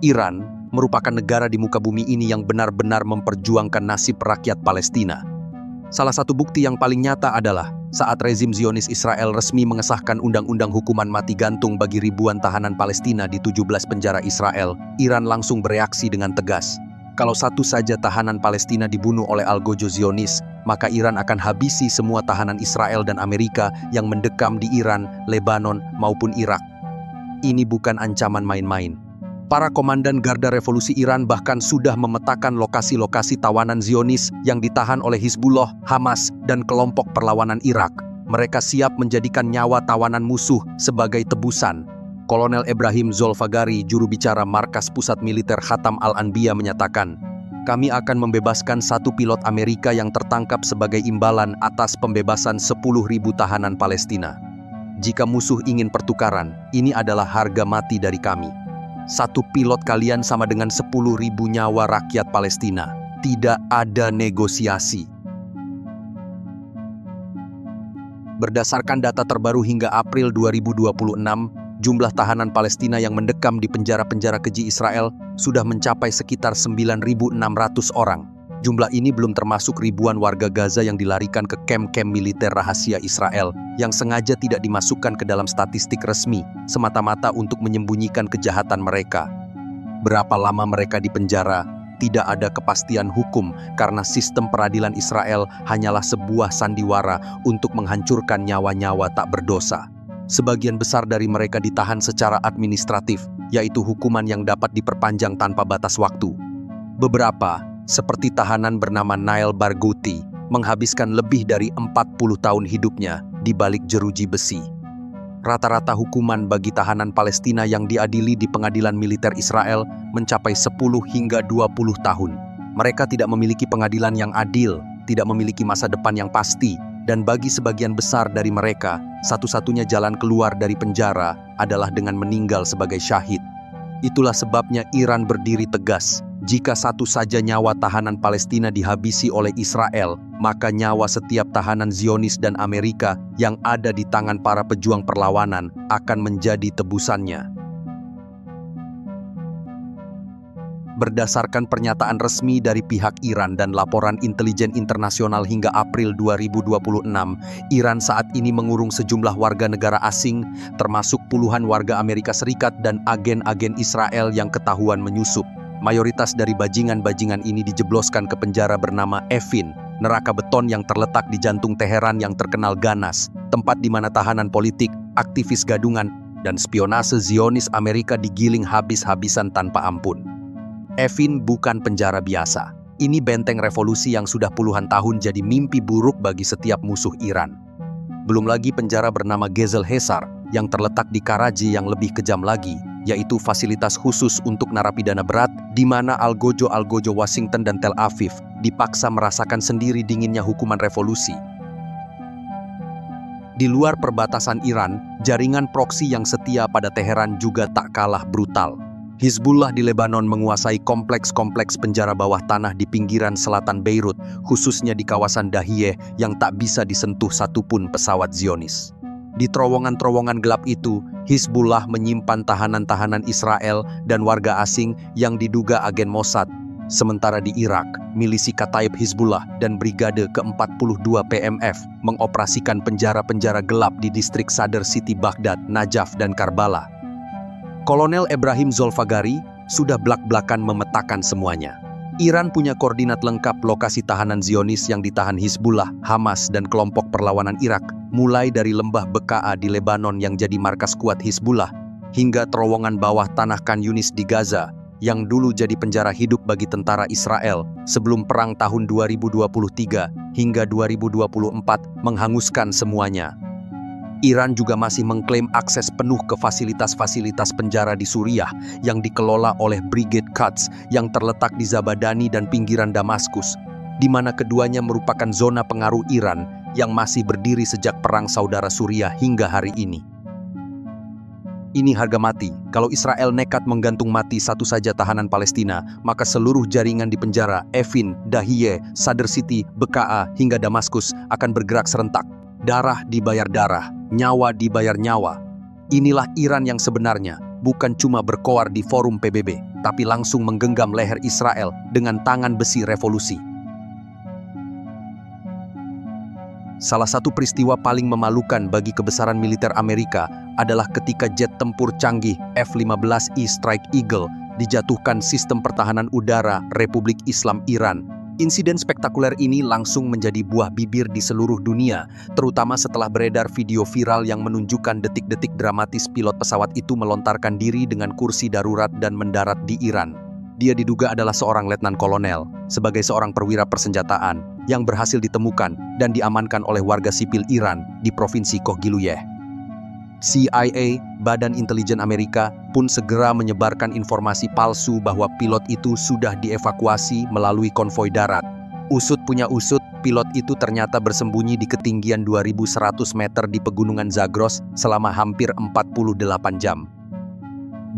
Iran merupakan negara di muka bumi ini yang benar-benar memperjuangkan nasib rakyat Palestina. Salah satu bukti yang paling nyata adalah saat rezim Zionis Israel resmi mengesahkan undang-undang hukuman mati gantung bagi ribuan tahanan Palestina di 17 penjara Israel, Iran langsung bereaksi dengan tegas. Kalau satu saja tahanan Palestina dibunuh oleh algojo Zionis, maka Iran akan habisi semua tahanan Israel dan Amerika yang mendekam di Iran, Lebanon, maupun Irak. Ini bukan ancaman main-main. Para komandan Garda Revolusi Iran bahkan sudah memetakan lokasi-lokasi tawanan Zionis yang ditahan oleh Hizbullah, Hamas, dan kelompok perlawanan Irak. Mereka siap menjadikan nyawa tawanan musuh sebagai tebusan. Kolonel Ebrahim Zolfagari, juru bicara Markas Pusat Militer Khatam Al-Anbiya menyatakan, "Kami akan membebaskan satu pilot Amerika yang tertangkap sebagai imbalan atas pembebasan 10.000 tahanan Palestina. Jika musuh ingin pertukaran, ini adalah harga mati dari kami. Satu pilot kalian sama dengan 10.000 nyawa rakyat Palestina. Tidak ada negosiasi." Berdasarkan data terbaru hingga April 2026, jumlah tahanan Palestina yang mendekam di penjara-penjara keji Israel sudah mencapai sekitar 9.600 orang. Jumlah ini belum termasuk ribuan warga Gaza yang dilarikan ke kamp-kamp militer rahasia Israel yang sengaja tidak dimasukkan ke dalam statistik resmi, semata-mata untuk menyembunyikan kejahatan mereka. Berapa lama mereka di penjara? Tidak ada kepastian hukum karena sistem peradilan Israel hanyalah sebuah sandiwara untuk menghancurkan nyawa-nyawa tak berdosa. Sebagian besar dari mereka ditahan secara administratif, yaitu hukuman yang dapat diperpanjang tanpa batas waktu. Beberapa, seperti tahanan bernama Nail Barghouti, menghabiskan lebih dari 40 tahun hidupnya di balik jeruji besi. Rata-rata hukuman bagi tahanan Palestina yang diadili di pengadilan militer Israel mencapai 10 hingga 20 tahun. Mereka tidak memiliki pengadilan yang adil, tidak memiliki masa depan yang pasti, dan bagi sebagian besar dari mereka, satu-satunya jalan keluar dari penjara adalah dengan meninggal sebagai syahid. Itulah sebabnya Iran berdiri tegas. Jika satu saja nyawa tahanan Palestina dihabisi oleh Israel, maka nyawa setiap tahanan Zionis dan Amerika yang ada di tangan para pejuang perlawanan akan menjadi tebusannya. Berdasarkan pernyataan resmi dari pihak Iran dan laporan intelijen internasional hingga April 2026, Iran saat ini mengurung sejumlah warga negara asing, termasuk puluhan warga Amerika Serikat dan agen-agen Israel yang ketahuan menyusup. Mayoritas dari bajingan-bajingan ini dijebloskan ke penjara bernama Evin, neraka beton yang terletak di jantung Teheran yang terkenal ganas, tempat di mana tahanan politik, aktivis gadungan, dan spionase Zionis Amerika digiling habis-habisan tanpa ampun. Evin bukan penjara biasa. Ini benteng revolusi yang sudah puluhan tahun jadi mimpi buruk bagi setiap musuh Iran. Belum lagi penjara bernama Gezel Hesar yang terletak di Karaji yang lebih kejam lagi, yaitu fasilitas khusus untuk narapidana berat di mana algojo Washington dan Tel Aviv dipaksa merasakan sendiri dinginnya hukuman revolusi. Di luar perbatasan Iran, jaringan proksi yang setia pada Teheran juga tak kalah brutal. Hizbullah di Lebanon menguasai kompleks-kompleks penjara bawah tanah di pinggiran selatan Beirut, khususnya di kawasan Dahiyeh yang tak bisa disentuh satupun pesawat Zionis. Di terowongan-terowongan gelap itu, Hizbullah menyimpan tahanan-tahanan Israel dan warga asing yang diduga agen Mossad. Sementara di Irak, milisi Kataib Hizbullah dan Brigade ke-42 PMF mengoperasikan penjara-penjara gelap di distrik Sadr City Baghdad, Najaf, dan Karbala. Kolonel Ebrahim Zolfagari sudah blak-blakan memetakan semuanya. Iran punya koordinat lengkap lokasi tahanan Zionis yang ditahan Hizbullah, Hamas, dan kelompok perlawanan Irak, mulai dari lembah Bekaa di Lebanon yang jadi markas kuat Hizbullah, hingga terowongan bawah tanah Khan Yunis di Gaza, yang dulu jadi penjara hidup bagi tentara Israel sebelum perang tahun 2023 hingga 2024 menghanguskan semuanya. Iran juga masih mengklaim akses penuh ke fasilitas-fasilitas penjara di Suriah yang dikelola oleh Brigade Quds yang terletak di Zabadani dan pinggiran Damaskus, di mana keduanya merupakan zona pengaruh Iran yang masih berdiri sejak Perang Saudara Suriah hingga hari ini. Ini harga mati. Kalau Israel nekat menggantung mati satu saja tahanan Palestina, maka seluruh jaringan di penjara Evin, Dahiyeh, Sadr City, Bekaa, hingga Damaskus akan bergerak serentak. Darah dibayar darah, nyawa dibayar nyawa. Inilah Iran yang sebenarnya, bukan cuma berkoar di forum PBB, tapi langsung menggenggam leher Israel dengan tangan besi revolusi. Salah satu peristiwa paling memalukan bagi kebesaran militer Amerika adalah ketika jet tempur canggih F-15I Strike Eagle dijatuhkan sistem pertahanan udara Republik Islam Iran. Insiden spektakuler ini langsung menjadi buah bibir di seluruh dunia, terutama setelah beredar video viral yang menunjukkan detik-detik dramatis pilot pesawat itu melontarkan diri dengan kursi darurat dan mendarat di Iran. Dia diduga adalah seorang letnan kolonel, sebagai seorang perwira persenjataan yang berhasil ditemukan dan diamankan oleh warga sipil Iran di Provinsi Kogiluye. CIA, Badan Intelijen Amerika, pun segera menyebarkan informasi palsu bahwa pilot itu sudah dievakuasi melalui konvoi darat. Usut punya usut, pilot itu ternyata bersembunyi di ketinggian 2.100 meter di pegunungan Zagros selama hampir 48 jam.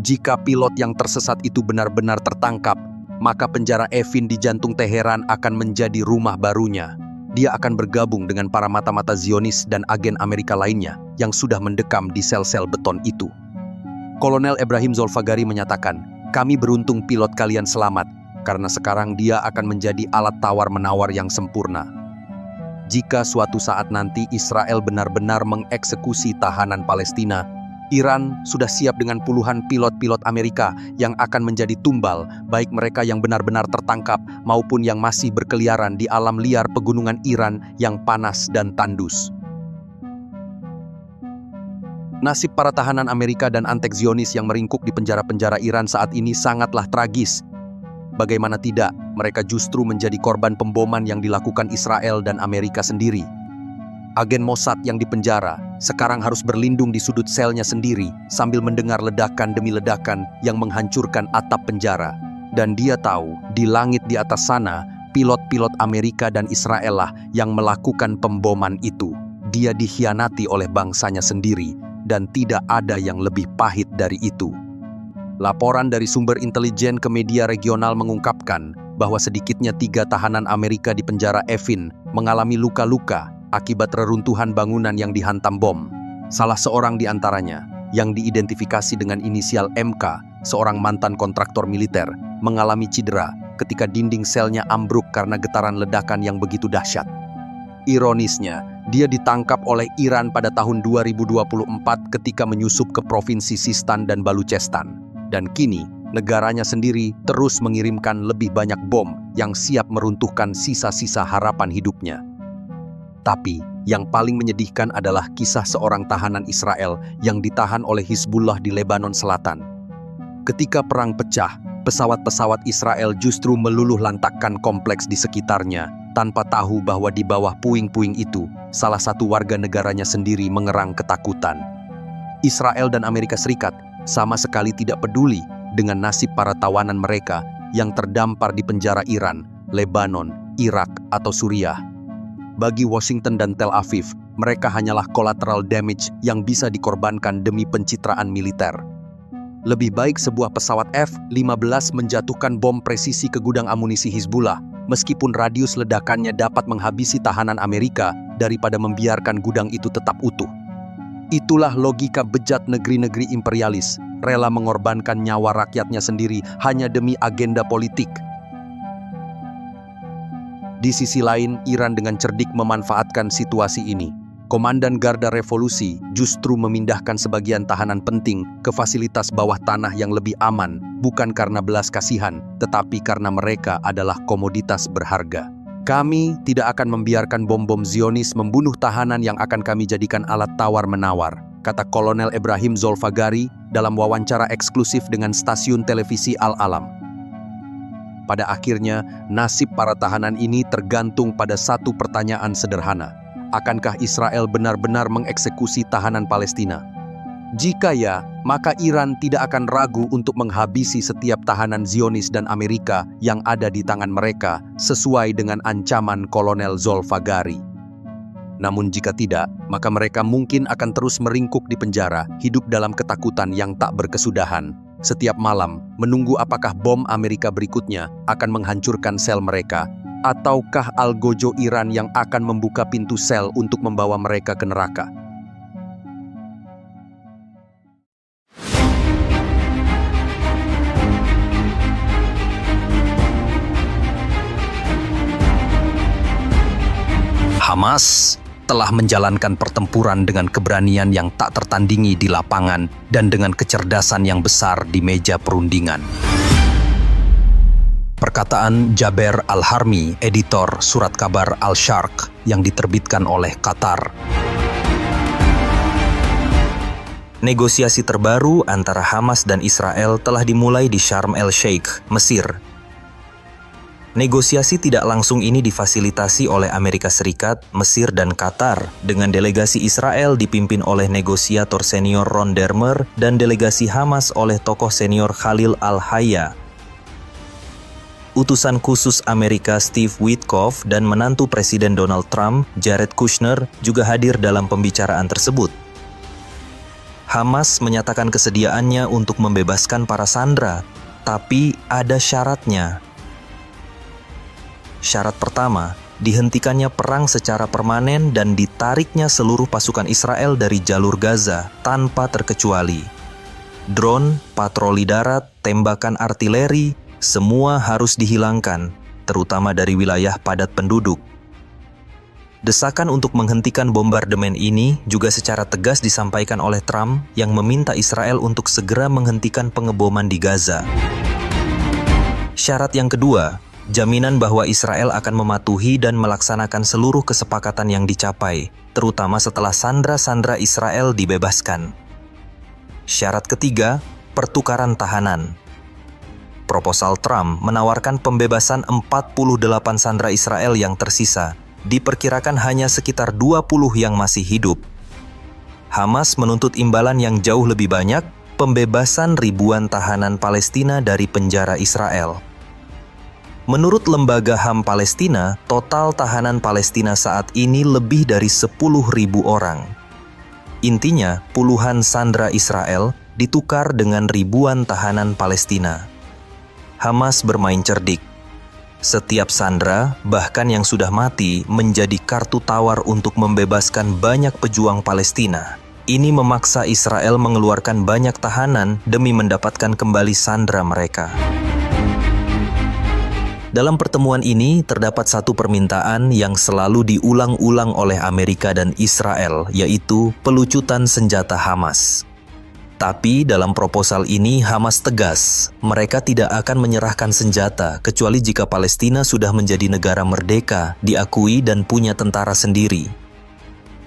Jika pilot yang tersesat itu benar-benar tertangkap, maka penjara Evin di jantung Teheran akan menjadi rumah barunya. Dia akan bergabung dengan para mata-mata Zionis dan agen Amerika lainnya yang sudah mendekam di sel-sel beton itu. Kolonel Ebrahim Zolfagari menyatakan, "Kami beruntung pilot kalian selamat, karena sekarang dia akan menjadi alat tawar-menawar yang sempurna. Jika suatu saat nanti Israel benar-benar mengeksekusi tahanan Palestina, Iran sudah siap dengan puluhan pilot-pilot Amerika yang akan menjadi tumbal, baik mereka yang benar-benar tertangkap maupun yang masih berkeliaran di alam liar pegunungan Iran yang panas dan tandus." Nasib para tahanan Amerika dan antek Zionis yang meringkuk di penjara-penjara Iran saat ini sangatlah tragis. Bagaimana tidak, mereka justru menjadi korban pemboman yang dilakukan Israel dan Amerika sendiri. Agen Mossad yang dipenjara sekarang harus berlindung di sudut selnya sendiri sambil mendengar ledakan demi ledakan yang menghancurkan atap penjara. Dan dia tahu, di langit di atas sana, pilot-pilot Amerika dan Israel lah yang melakukan pemboman itu. Dia dikhianati oleh bangsanya sendiri, dan tidak ada yang lebih pahit dari itu. Laporan dari sumber intelijen ke media regional mengungkapkan bahwa sedikitnya 3 tahanan Amerika di penjara Evin mengalami luka-luka akibat reruntuhan bangunan yang dihantam bom. Salah seorang di antaranya, yang diidentifikasi dengan inisial MK, seorang mantan kontraktor militer, mengalami cedera ketika dinding selnya ambruk karena getaran ledakan yang begitu dahsyat. Ironisnya, dia ditangkap oleh Iran pada tahun 2024 ketika menyusup ke provinsi Sistan dan Baluchestan. Dan kini, negaranya sendiri terus mengirimkan lebih banyak bom yang siap meruntuhkan sisa-sisa harapan hidupnya. Tapi, yang paling menyedihkan adalah kisah seorang tahanan Israel yang ditahan oleh Hizbullah di Lebanon Selatan. Ketika perang pecah, pesawat-pesawat Israel justru meluluh lantakkan kompleks di sekitarnya, tanpa tahu bahwa di bawah puing-puing itu, salah satu warga negaranya sendiri mengerang ketakutan. Israel dan Amerika Serikat sama sekali tidak peduli dengan nasib para tawanan mereka yang terdampar di penjara Iran, Lebanon, Irak, atau Suriah. Bagi Washington dan Tel Aviv, mereka hanyalah collateral damage yang bisa dikorbankan demi pencitraan militer. Lebih baik sebuah pesawat F-15 menjatuhkan bom presisi ke gudang amunisi Hizbullah, meskipun radius ledakannya dapat menghabisi tahanan Amerika daripada membiarkan gudang itu tetap utuh. Itulah logika bejat negeri-negeri imperialis, rela mengorbankan nyawa rakyatnya sendiri hanya demi agenda politik. Di sisi lain, Iran dengan cerdik memanfaatkan situasi ini. Komandan Garda Revolusi justru memindahkan sebagian tahanan penting ke fasilitas bawah tanah yang lebih aman, bukan karena belas kasihan, tetapi karena mereka adalah komoditas berharga. "Kami tidak akan membiarkan bom-bom Zionis membunuh tahanan yang akan kami jadikan alat tawar-menawar," kata Kolonel Ebrahim Zolfagari dalam wawancara eksklusif dengan stasiun televisi Al-Alam. Pada akhirnya, nasib para tahanan ini tergantung pada satu pertanyaan sederhana. Akankah Israel benar-benar mengeksekusi tahanan Palestina? Jika ya, maka Iran tidak akan ragu untuk menghabisi setiap tahanan Zionis dan Amerika yang ada di tangan mereka sesuai dengan ancaman Kolonel Zolfagari. Namun jika tidak, maka mereka mungkin akan terus meringkuk di penjara, hidup dalam ketakutan yang tak berkesudahan. Setiap malam, menunggu apakah bom Amerika berikutnya akan menghancurkan sel mereka, ataukah Algojo Iran yang akan membuka pintu sel untuk membawa mereka ke neraka. Hamas telah menjalankan pertempuran dengan keberanian yang tak tertandingi di lapangan dan dengan kecerdasan yang besar di meja perundingan. Perkataan Jaber Al-Harmi, editor surat kabar Al-Sharq yang diterbitkan oleh Qatar. Negosiasi terbaru antara Hamas dan Israel telah dimulai di Sharm el-Sheikh, Mesir. Negosiasi tidak langsung ini difasilitasi oleh Amerika Serikat, Mesir, dan Qatar, dengan delegasi Israel dipimpin oleh negosiator senior Ron Dermer dan delegasi Hamas oleh tokoh senior Khalil Al-Hayya. Utusan khusus Amerika Steve Witkoff dan menantu Presiden Donald Trump, Jared Kushner, juga hadir dalam pembicaraan tersebut. Hamas menyatakan kesediaannya untuk membebaskan para sandera, tapi ada syaratnya. Syarat pertama, dihentikannya perang secara permanen dan ditariknya seluruh pasukan Israel dari jalur Gaza tanpa terkecuali. Drone, patroli darat, tembakan artileri, semua harus dihilangkan, terutama dari wilayah padat penduduk. Desakan untuk menghentikan bombardemen ini juga secara tegas disampaikan oleh Trump yang meminta Israel untuk segera menghentikan pengeboman di Gaza. Syarat yang kedua, jaminan bahwa Israel akan mematuhi dan melaksanakan seluruh kesepakatan yang dicapai, terutama setelah sandera-sandera Israel dibebaskan. Syarat ketiga, pertukaran tahanan. Proposal Trump menawarkan pembebasan 48 sandera Israel yang tersisa, diperkirakan hanya sekitar 20 yang masih hidup. Hamas menuntut imbalan yang jauh lebih banyak, pembebasan ribuan tahanan Palestina dari penjara Israel. Menurut Lembaga HAM Palestina, total tahanan Palestina saat ini lebih dari 10.000 orang. Intinya, puluhan sandera Israel ditukar dengan ribuan tahanan Palestina. Hamas bermain cerdik. Setiap sandera, bahkan yang sudah mati, menjadi kartu tawar untuk membebaskan banyak pejuang Palestina. Ini memaksa Israel mengeluarkan banyak tahanan demi mendapatkan kembali sandera mereka. Dalam pertemuan ini, terdapat satu permintaan yang selalu diulang-ulang oleh Amerika dan Israel, yaitu pelucutan senjata Hamas. Tapi dalam proposal ini Hamas tegas, mereka tidak akan menyerahkan senjata kecuali jika Palestina sudah menjadi negara merdeka, diakui dan punya tentara sendiri.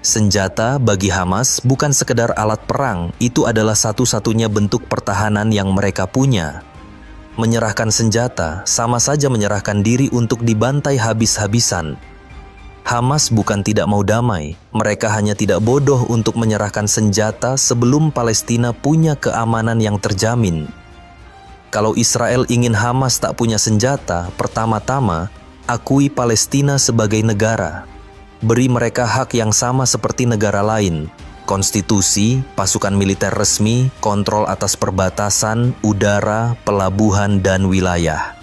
Senjata bagi Hamas bukan sekedar alat perang, itu adalah satu-satunya bentuk pertahanan yang mereka punya. Menyerahkan senjata sama saja menyerahkan diri untuk dibantai habis-habisan. Hamas bukan tidak mau damai, mereka hanya tidak bodoh untuk menyerahkan senjata sebelum Palestina punya keamanan yang terjamin. Kalau Israel ingin Hamas tak punya senjata, pertama-tama, akui Palestina sebagai negara. Beri mereka hak yang sama seperti negara lain. Konstitusi, pasukan militer resmi, kontrol atas perbatasan, udara, pelabuhan, dan wilayah.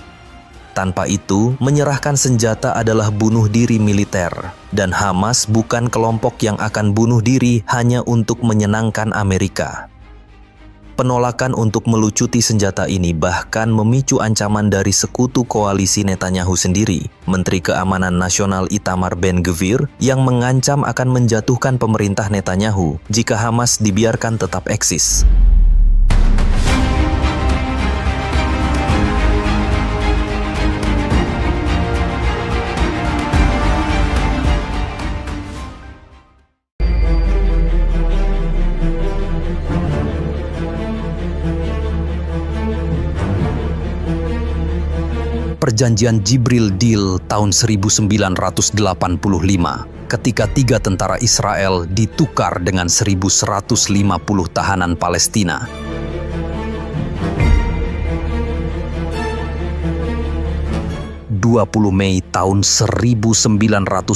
Tanpa itu, menyerahkan senjata adalah bunuh diri militer, dan Hamas bukan kelompok yang akan bunuh diri hanya untuk menyenangkan Amerika. Penolakan untuk melucuti senjata ini bahkan memicu ancaman dari sekutu koalisi Netanyahu sendiri, Menteri Keamanan Nasional Itamar Ben-Gvir, yang mengancam akan menjatuhkan pemerintah Netanyahu jika Hamas dibiarkan tetap eksis. Perjanjian Jibril Deal tahun 1985, ketika 3 tentara Israel ditukar dengan 1.150 tahanan Palestina. Mei tahun 1985.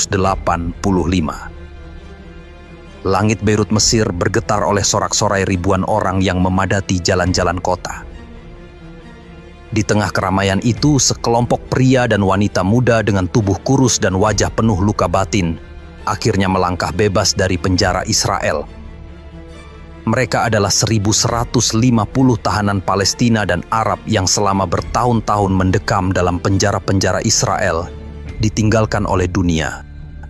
Langit Beirut, Mesir bergetar oleh sorak-sorai ribuan orang yang memadati jalan-jalan kota. Di tengah keramaian itu, sekelompok pria dan wanita muda dengan tubuh kurus dan wajah penuh luka batin akhirnya melangkah bebas dari penjara Israel. Mereka adalah 1.150 tahanan Palestina dan Arab yang selama bertahun-tahun mendekam dalam penjara-penjara Israel, ditinggalkan oleh dunia.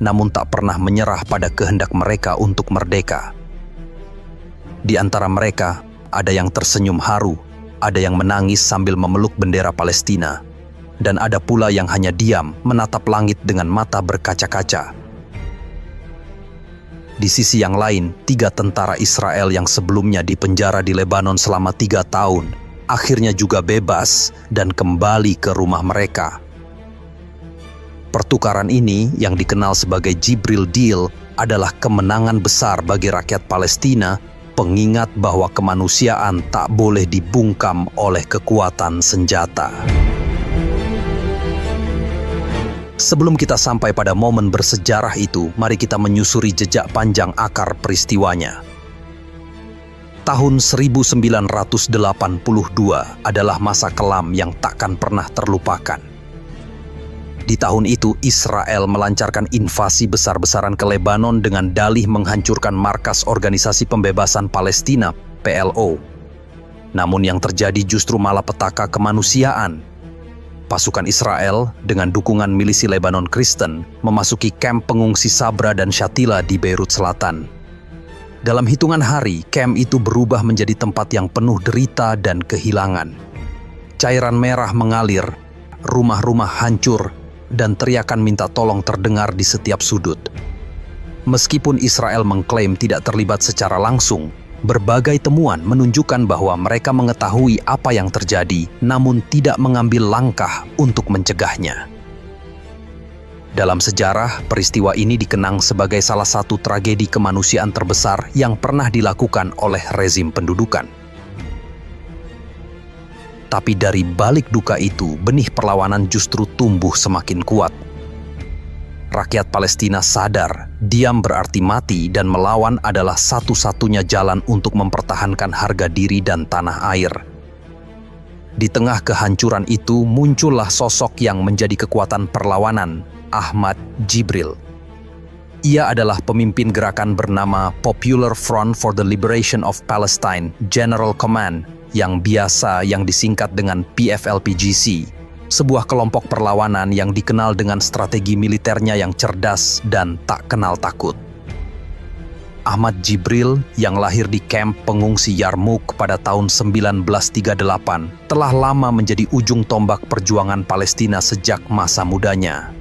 namun tak pernah menyerah pada kehendak mereka untuk merdeka. Di antara mereka, ada yang tersenyum haru, ada yang menangis sambil memeluk bendera Palestina, dan ada pula yang hanya diam menatap langit dengan mata berkaca-kaca. Di sisi yang lain, 3 tentara Israel yang sebelumnya dipenjara di Lebanon selama 3 tahun, akhirnya juga bebas dan kembali ke rumah mereka. Pertukaran ini, yang dikenal sebagai Jibril Deal, adalah kemenangan besar bagi rakyat Palestina, pengingat bahwa kemanusiaan tak boleh dibungkam oleh kekuatan senjata. Sebelum kita sampai pada momen bersejarah itu, mari kita menyusuri jejak panjang akar peristiwanya. Tahun 1982 adalah masa kelam yang takkan pernah terlupakan. Di tahun itu, Israel melancarkan invasi besar-besaran ke Lebanon dengan dalih menghancurkan markas Organisasi Pembebasan Palestina, PLO. Namun yang terjadi justru malapetaka kemanusiaan. Pasukan Israel dengan dukungan milisi Lebanon Kristen memasuki kamp pengungsi Sabra dan Shatila di Beirut Selatan. Dalam hitungan hari, kamp itu berubah menjadi tempat yang penuh derita dan kehilangan. Cairan merah mengalir, rumah-rumah hancur, dan teriakan minta tolong terdengar di setiap sudut. Meskipun Israel mengklaim tidak terlibat secara langsung, berbagai temuan menunjukkan bahwa mereka mengetahui apa yang terjadi, namun tidak mengambil langkah untuk mencegahnya. Dalam sejarah, peristiwa ini dikenang sebagai salah satu tragedi kemanusiaan terbesar yang pernah dilakukan oleh rezim pendudukan. Tapi dari balik duka itu, benih perlawanan justru tumbuh semakin kuat. Rakyat Palestina sadar, diam berarti mati dan melawan adalah satu-satunya jalan untuk mempertahankan harga diri dan tanah air. Di tengah kehancuran itu, muncullah sosok yang menjadi kekuatan perlawanan, Ahmad Jibril. Ia adalah pemimpin gerakan bernama Popular Front for the Liberation of Palestine General Command, yang disingkat dengan PFLPGC, sebuah kelompok perlawanan yang dikenal dengan strategi militernya yang cerdas dan tak kenal takut. Ahmad Jibril, yang lahir di kamp pengungsi Yarmouk pada tahun 1938, telah lama menjadi ujung tombak perjuangan Palestina sejak masa mudanya.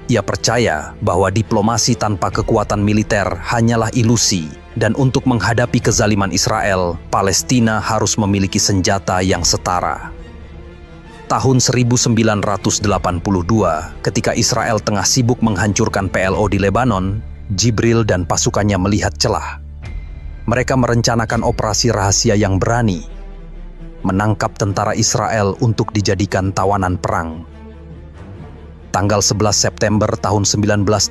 Ia percaya bahwa diplomasi tanpa kekuatan militer hanyalah ilusi, dan untuk menghadapi kezaliman Israel, Palestina harus memiliki senjata yang setara. Tahun 1982, ketika Israel tengah sibuk menghancurkan PLO di Lebanon, Jibril dan pasukannya melihat celah. Mereka merencanakan operasi rahasia yang berani, menangkap tentara Israel untuk dijadikan tawanan perang. Tanggal 11 September tahun 1982,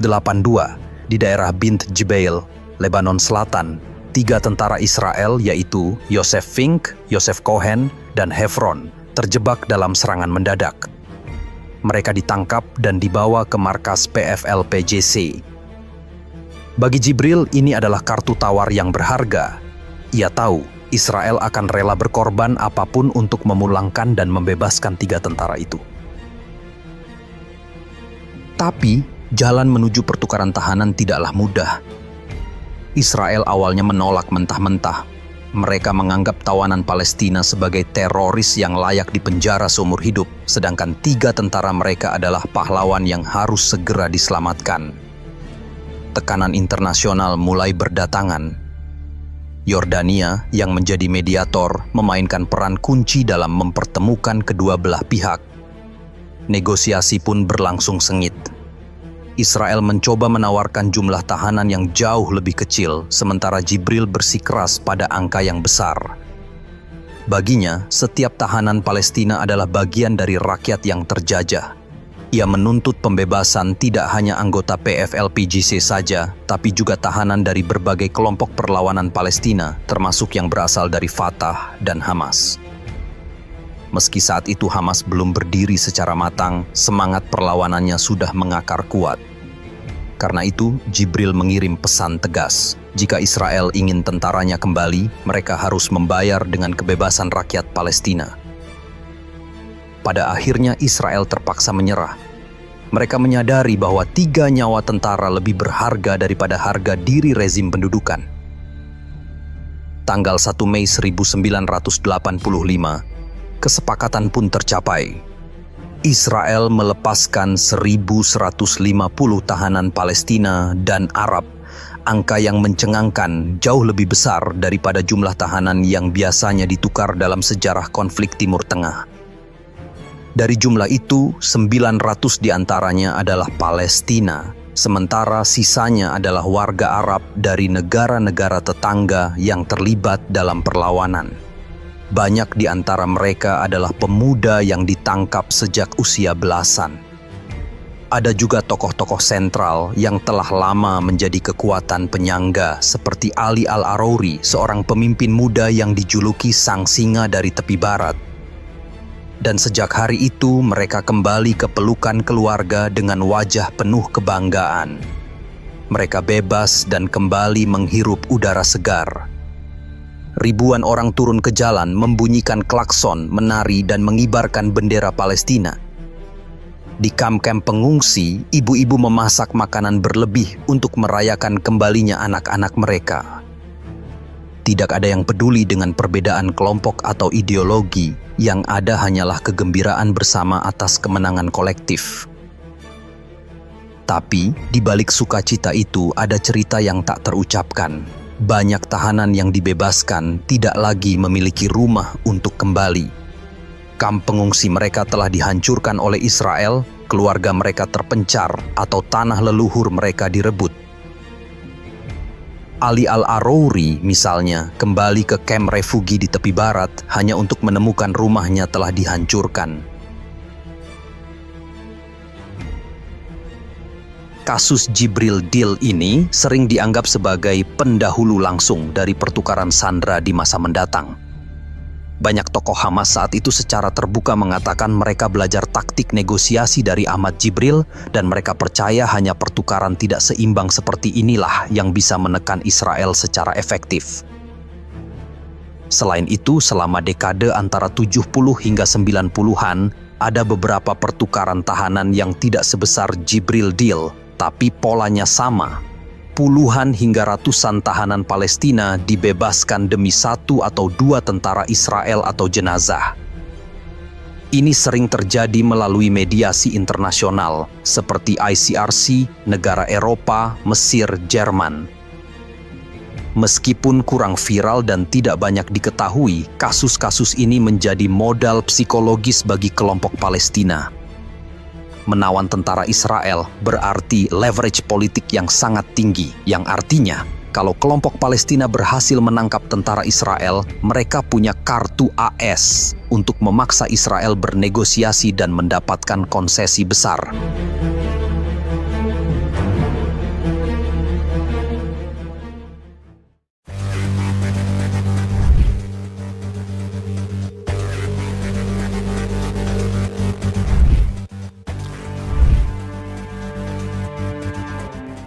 di daerah Bint Jbeil, Lebanon Selatan, 3 tentara Israel yaitu Yosef Fink, Yosef Cohen, dan Hefron terjebak dalam serangan mendadak. Mereka ditangkap dan dibawa ke markas PFLPGC. Bagi Jibril, ini adalah kartu tawar yang berharga. Ia tahu Israel akan rela berkorban apapun untuk memulangkan dan membebaskan 3 tentara itu. Tapi, jalan menuju pertukaran tahanan tidaklah mudah. Israel awalnya menolak mentah-mentah. Mereka menganggap tawanan Palestina sebagai teroris yang layak dipenjara seumur hidup, sedangkan 3 tentara mereka adalah pahlawan yang harus segera diselamatkan. Tekanan internasional mulai berdatangan. Yordania, yang menjadi mediator, memainkan peran kunci dalam mempertemukan kedua belah pihak. Negosiasi pun berlangsung sengit. Israel mencoba menawarkan jumlah tahanan yang jauh lebih kecil, sementara Jibril bersikeras pada angka yang besar. Baginya, setiap tahanan Palestina adalah bagian dari rakyat yang terjajah. Ia menuntut pembebasan tidak hanya anggota PFLPGC saja, tapi juga tahanan dari berbagai kelompok perlawanan Palestina, termasuk yang berasal dari Fatah dan Hamas. Meski saat itu Hamas belum berdiri secara matang, semangat perlawanannya sudah mengakar kuat. Karena itu, Jibril mengirim pesan tegas. Jika Israel ingin tentaranya kembali, mereka harus membayar dengan kebebasan rakyat Palestina. Pada akhirnya Israel terpaksa menyerah. Mereka menyadari bahwa 3 nyawa tentara lebih berharga daripada harga diri rezim pendudukan. Tanggal 1 Mei 1985, kesepakatan pun tercapai. Israel melepaskan 1.150 tahanan Palestina dan Arab, angka yang mencengangkan jauh lebih besar daripada jumlah tahanan yang biasanya ditukar dalam sejarah konflik Timur Tengah. Dari jumlah itu, 900 diantaranya adalah Palestina, sementara sisanya adalah warga Arab dari negara-negara tetangga yang terlibat dalam perlawanan. Banyak di antara mereka adalah pemuda yang ditangkap sejak usia belasan. Ada juga tokoh-tokoh sentral yang telah lama menjadi kekuatan penyangga seperti Ali Al-Arouri, seorang pemimpin muda yang dijuluki Sang Singa dari Tepi Barat. Dan sejak hari itu mereka kembali ke pelukan keluarga dengan wajah penuh kebanggaan. Mereka bebas dan kembali menghirup udara segar. Ribuan orang turun ke jalan membunyikan klakson, menari dan mengibarkan bendera Palestina. Di kamp-kamp pengungsi, ibu-ibu memasak makanan berlebih untuk merayakan kembalinya anak-anak mereka. Tidak ada yang peduli dengan perbedaan kelompok atau ideologi, yang ada hanyalah kegembiraan bersama atas kemenangan kolektif. Tapi, di balik sukacita itu ada cerita yang tak terucapkan. Banyak tahanan yang dibebaskan tidak lagi memiliki rumah untuk kembali. Kamp pengungsi mereka telah dihancurkan oleh Israel, keluarga mereka terpencar, atau tanah leluhur mereka direbut. Ali Al-Arouri misalnya kembali ke kamp refugi di tepi barat hanya untuk menemukan rumahnya telah dihancurkan. Kasus Jibril Deal ini sering dianggap sebagai pendahulu langsung dari pertukaran sandera di masa mendatang. Banyak tokoh Hamas saat itu secara terbuka mengatakan mereka belajar taktik negosiasi dari Ahmad Jibril dan mereka percaya hanya pertukaran tidak seimbang seperti inilah yang bisa menekan Israel secara efektif. Selain itu, selama dekade antara 70 hingga 90-an, ada beberapa pertukaran tahanan yang tidak sebesar Jibril Deal, tapi polanya sama. Puluhan hingga ratusan tahanan Palestina dibebaskan demi 1 atau 2 tentara Israel atau jenazah. Ini sering terjadi melalui mediasi internasional seperti ICRC, negara Eropa, Mesir, Jerman. Meskipun kurang viral dan tidak banyak diketahui, kasus-kasus ini menjadi modal psikologis bagi kelompok Palestina. Menawan tentara Israel berarti leverage politik yang sangat tinggi, yang artinya kalau kelompok Palestina berhasil menangkap tentara Israel, mereka punya kartu AS untuk memaksa Israel bernegosiasi dan mendapatkan konsesi besar.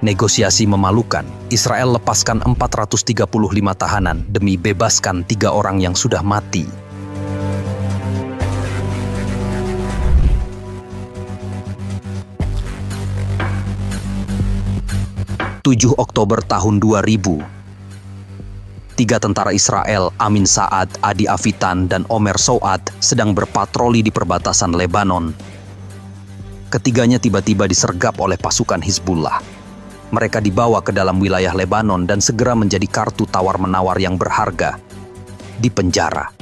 Negosiasi memalukan. Israel lepaskan 435 tahanan demi bebaskan 3 orang yang sudah mati. (7 Oktober tahun 2000). 3 tentara Israel, Amin Saad, Adi Avitan, dan Omer Souad sedang berpatroli di perbatasan Lebanon. Ketiganya tiba-tiba disergap oleh pasukan Hizbullah. Mereka dibawa ke dalam wilayah Lebanon dan segera menjadi kartu tawar-menawar yang berharga. Di penjara.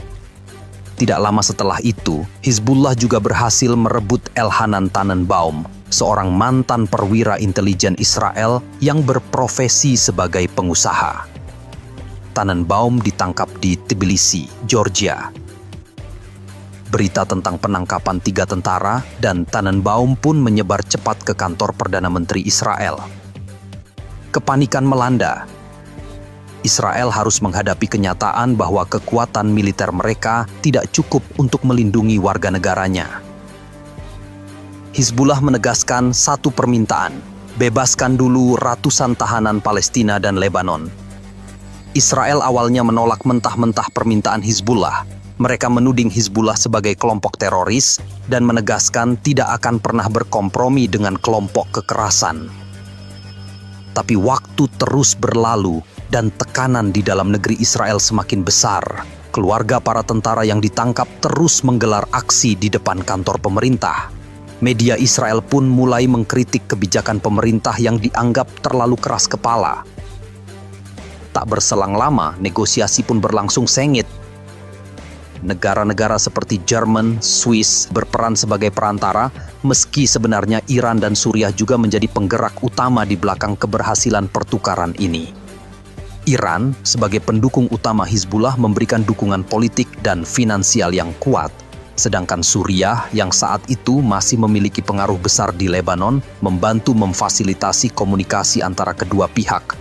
Tidak lama setelah itu, Hizbullah juga berhasil merebut Elhanan Tannenbaum, seorang mantan perwira intelijen Israel yang berprofesi sebagai pengusaha. Tannenbaum ditangkap di Tbilisi, Georgia. Berita tentang penangkapan 3 tentara dan Tannenbaum pun menyebar cepat ke kantor Perdana Menteri Israel. Kepanikan melanda. Israel harus menghadapi kenyataan bahwa kekuatan militer mereka tidak cukup untuk melindungi warga negaranya. Hizbullah menegaskan satu permintaan, bebaskan dulu ratusan tahanan Palestina dan Lebanon. Israel awalnya menolak mentah-mentah permintaan Hizbullah, Mereka menuding Hizbullah sebagai kelompok teroris dan menegaskan tidak akan pernah berkompromi dengan kelompok kekerasan. Tapi waktu terus berlalu dan tekanan di dalam negeri Israel semakin besar. Keluarga para tentara yang ditangkap terus menggelar aksi di depan kantor pemerintah. Media Israel pun mulai mengkritik kebijakan pemerintah yang dianggap terlalu keras kepala. Tak berselang lama, negosiasi pun berlangsung sengit. Negara-negara seperti Jerman, Swiss berperan sebagai perantara, meski sebenarnya Iran dan Suriah juga menjadi penggerak utama di belakang keberhasilan pertukaran ini. Iran, sebagai pendukung utama Hizbullah, memberikan dukungan politik dan finansial yang kuat, sedangkan Suriah yang saat itu masih memiliki pengaruh besar di Lebanon, membantu memfasilitasi komunikasi antara kedua pihak.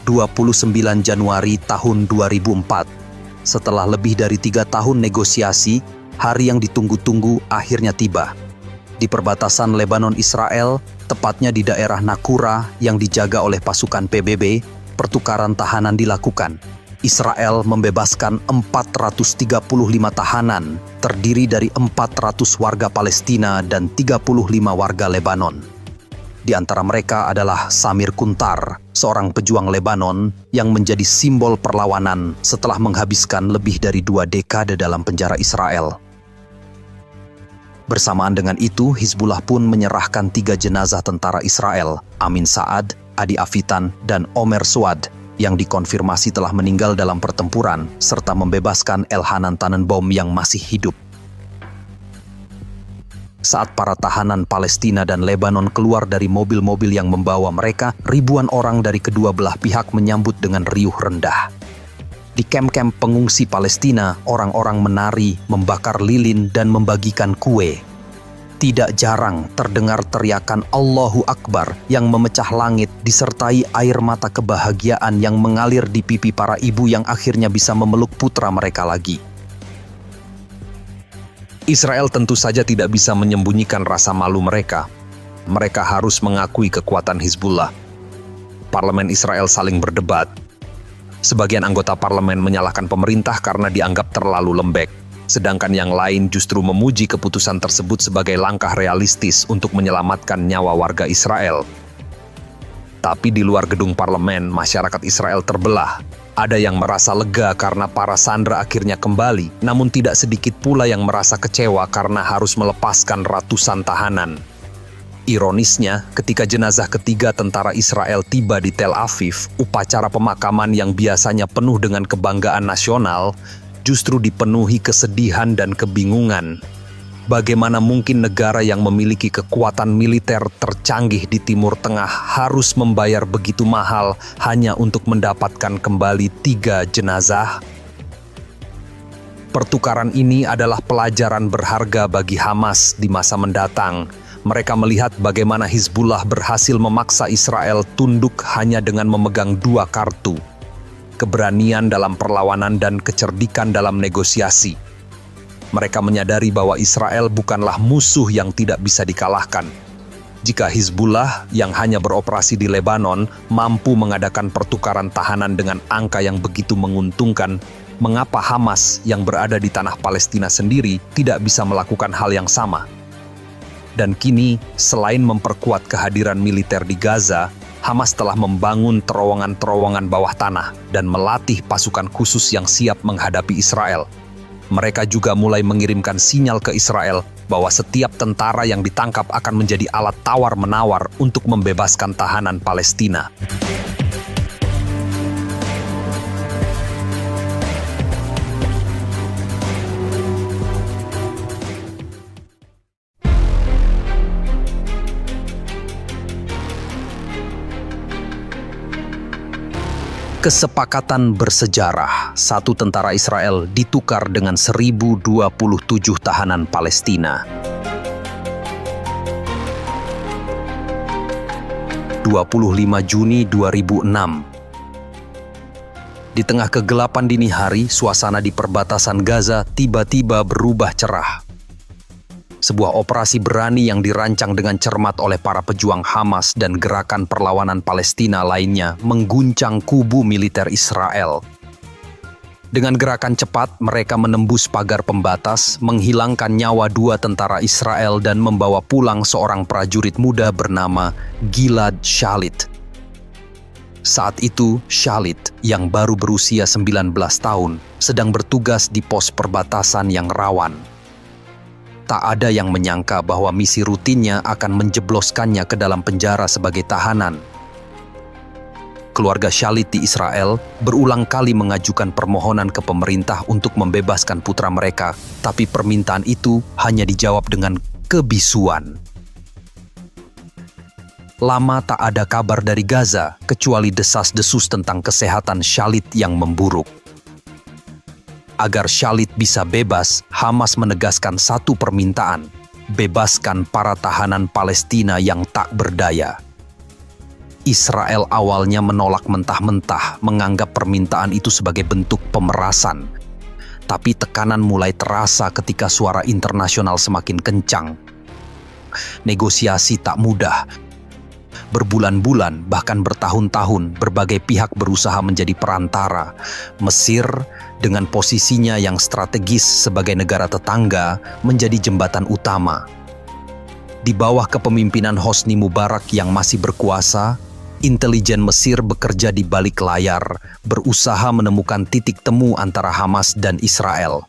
29 Januari tahun 2004, setelah lebih dari 3 tahun negosiasi, hari yang ditunggu-tunggu akhirnya tiba. Di perbatasan Lebanon-Israel, tepatnya di daerah Nakura yang dijaga oleh pasukan PBB, pertukaran tahanan dilakukan. Israel membebaskan 435 tahanan, terdiri dari 400 warga Palestina dan 35 warga Lebanon. Di antara mereka adalah Samir Kuntar, seorang pejuang Lebanon yang menjadi simbol perlawanan setelah menghabiskan lebih dari 2 dekade dalam penjara Israel. Bersamaan dengan itu, Hizbullah pun menyerahkan 3 jenazah tentara Israel, Amin Saad, Adi Afitan, dan Omer Suad, yang dikonfirmasi telah meninggal dalam pertempuran, serta membebaskan Elhanan Tannenbaum yang masih hidup. Saat para tahanan Palestina dan Lebanon keluar dari mobil-mobil yang membawa mereka, ribuan orang dari kedua belah pihak menyambut dengan riuh rendah. Di kamp-kamp pengungsi Palestina, orang-orang menari, membakar lilin, dan membagikan kue. Tidak jarang terdengar teriakan Allahu Akbar yang memecah langit disertai air mata kebahagiaan yang mengalir di pipi para ibu yang akhirnya bisa memeluk putra mereka lagi. Israel tentu saja tidak bisa menyembunyikan rasa malu mereka. Mereka harus mengakui kekuatan Hizbullah. Parlemen Israel saling berdebat. Sebagian anggota parlemen menyalahkan pemerintah karena dianggap terlalu lembek, sedangkan yang lain justru memuji keputusan tersebut sebagai langkah realistis untuk menyelamatkan nyawa warga Israel. Tapi di luar gedung parlemen, masyarakat Israel terbelah. Ada yang merasa lega karena para sandera akhirnya kembali, namun tidak sedikit pula yang merasa kecewa karena harus melepaskan ratusan tahanan. Ironisnya, ketika jenazah ketiga tentara Israel tiba di Tel Aviv, upacara pemakaman yang biasanya penuh dengan kebanggaan nasional justru dipenuhi kesedihan dan kebingungan. Bagaimana mungkin negara yang memiliki kekuatan militer tercanggih di Timur Tengah harus membayar begitu mahal hanya untuk mendapatkan kembali 3 jenazah? Pertukaran ini adalah pelajaran berharga bagi Hamas di masa mendatang. Mereka melihat bagaimana Hizbullah berhasil memaksa Israel tunduk hanya dengan memegang 2 kartu: keberanian dalam perlawanan dan kecerdikan dalam negosiasi. Mereka menyadari bahwa Israel bukanlah musuh yang tidak bisa dikalahkan. Jika Hizbullah yang hanya beroperasi di Lebanon mampu mengadakan pertukaran tahanan dengan angka yang begitu menguntungkan, mengapa Hamas yang berada di tanah Palestina sendiri tidak bisa melakukan hal yang sama? Dan kini, selain memperkuat kehadiran militer di Gaza, Hamas telah membangun terowongan-terowongan bawah tanah dan melatih pasukan khusus yang siap menghadapi Israel. Mereka juga mulai mengirimkan sinyal ke Israel bahwa setiap tentara yang ditangkap akan menjadi alat tawar-menawar untuk membebaskan tahanan Palestina. Kesepakatan bersejarah, 1 tentara Israel ditukar dengan 1027 tahanan Palestina. 25 Juni 2006. Di tengah kegelapan dini hari, suasana di perbatasan Gaza tiba-tiba berubah cerah. Sebuah operasi berani yang dirancang dengan cermat oleh para pejuang Hamas dan gerakan perlawanan Palestina lainnya mengguncang kubu militer Israel. Dengan gerakan cepat, mereka menembus pagar pembatas, menghilangkan nyawa 2 tentara Israel dan membawa pulang seorang prajurit muda bernama Gilad Shalit. Saat itu, Shalit yang baru berusia 19 tahun sedang bertugas di pos perbatasan yang rawan. Tak ada yang menyangka bahwa misi rutinnya akan menjebloskannya ke dalam penjara sebagai tahanan. Keluarga Shalit di Israel berulang kali mengajukan permohonan ke pemerintah untuk membebaskan putra mereka, tapi permintaan itu hanya dijawab dengan kebisuan. Lama tak ada kabar dari Gaza, kecuali desas-desus tentang kesehatan Shalit yang memburuk. Agar Shalit bisa bebas, Hamas menegaskan satu permintaan: bebaskan para tahanan Palestina yang tak berdaya. Israel awalnya menolak mentah-mentah, menganggap permintaan itu sebagai bentuk pemerasan. Tapi tekanan mulai terasa ketika suara internasional semakin kencang. Negosiasi tak mudah. Berbulan-bulan, bahkan bertahun-tahun, berbagai pihak berusaha menjadi perantara. Mesir, dengan posisinya yang strategis sebagai negara tetangga, menjadi jembatan utama. Di bawah kepemimpinan Hosni Mubarak yang masih berkuasa, intelijen Mesir bekerja di balik layar, berusaha menemukan titik temu antara Hamas dan Israel.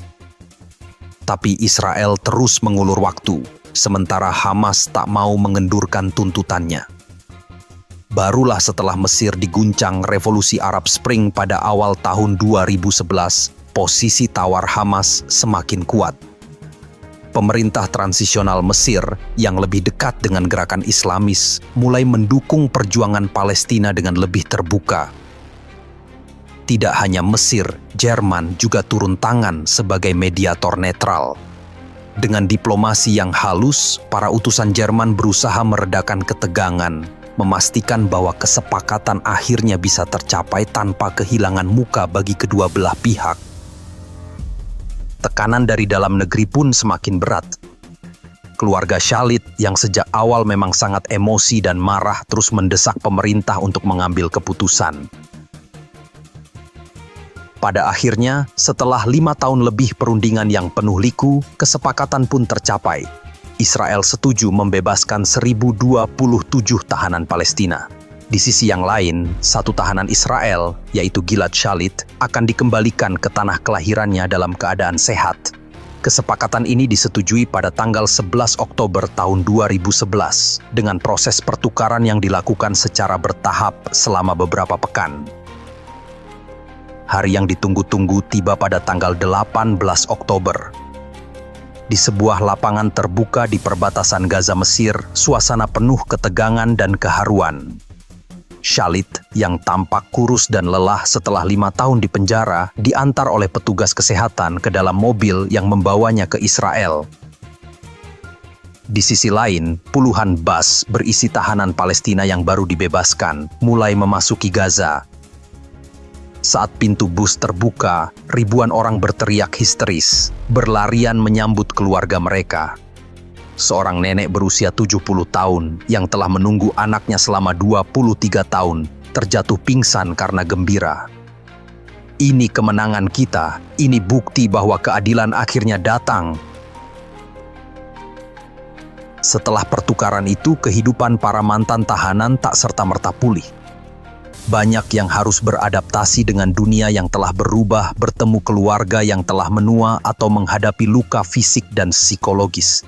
Tapi Israel terus mengulur waktu, sementara Hamas tak mau mengendurkan tuntutannya. Barulah setelah Mesir diguncang Revolusi Arab Spring pada awal tahun 2011, posisi tawar Hamas semakin kuat. Pemerintah transisional Mesir yang lebih dekat dengan gerakan Islamis mulai mendukung perjuangan Palestina dengan lebih terbuka. Tidak hanya Mesir, Jerman juga turun tangan sebagai mediator netral. Dengan diplomasi yang halus, para utusan Jerman berusaha meredakan ketegangan, memastikan bahwa kesepakatan akhirnya bisa tercapai tanpa kehilangan muka bagi kedua belah pihak. Tekanan dari dalam negeri pun semakin berat. Keluarga Shalit yang sejak awal memang sangat emosi dan marah terus mendesak pemerintah untuk mengambil keputusan. Pada akhirnya, setelah 5 tahun lebih perundingan yang penuh liku, kesepakatan pun tercapai. Israel setuju membebaskan 1.027 tahanan Palestina. Di sisi yang lain, satu tahanan Israel, yaitu Gilad Shalit, akan dikembalikan ke tanah kelahirannya dalam keadaan sehat. Kesepakatan ini disetujui pada tanggal 11 Oktober tahun 2011 dengan proses pertukaran yang dilakukan secara bertahap selama beberapa pekan. Hari yang ditunggu-tunggu tiba pada tanggal 18 Oktober. Di sebuah lapangan terbuka di perbatasan Gaza Mesir, suasana penuh ketegangan dan keharuan. Shalit yang tampak kurus dan lelah setelah 5 tahun di penjara diantar oleh petugas kesehatan ke dalam mobil yang membawanya ke Israel. Di sisi lain, puluhan bus berisi tahanan Palestina yang baru dibebaskan mulai memasuki Gaza. Saat pintu bus terbuka, ribuan orang berteriak histeris, berlarian menyambut keluarga mereka. Seorang nenek berusia 70 tahun yang telah menunggu anaknya selama 23 tahun terjatuh pingsan karena gembira. Ini kemenangan kita, ini bukti bahwa keadilan akhirnya datang. Setelah pertukaran itu, kehidupan para mantan tahanan tak serta-merta pulih. Banyak yang harus beradaptasi dengan dunia yang telah berubah, bertemu keluarga yang telah menua, atau menghadapi luka fisik dan psikologis.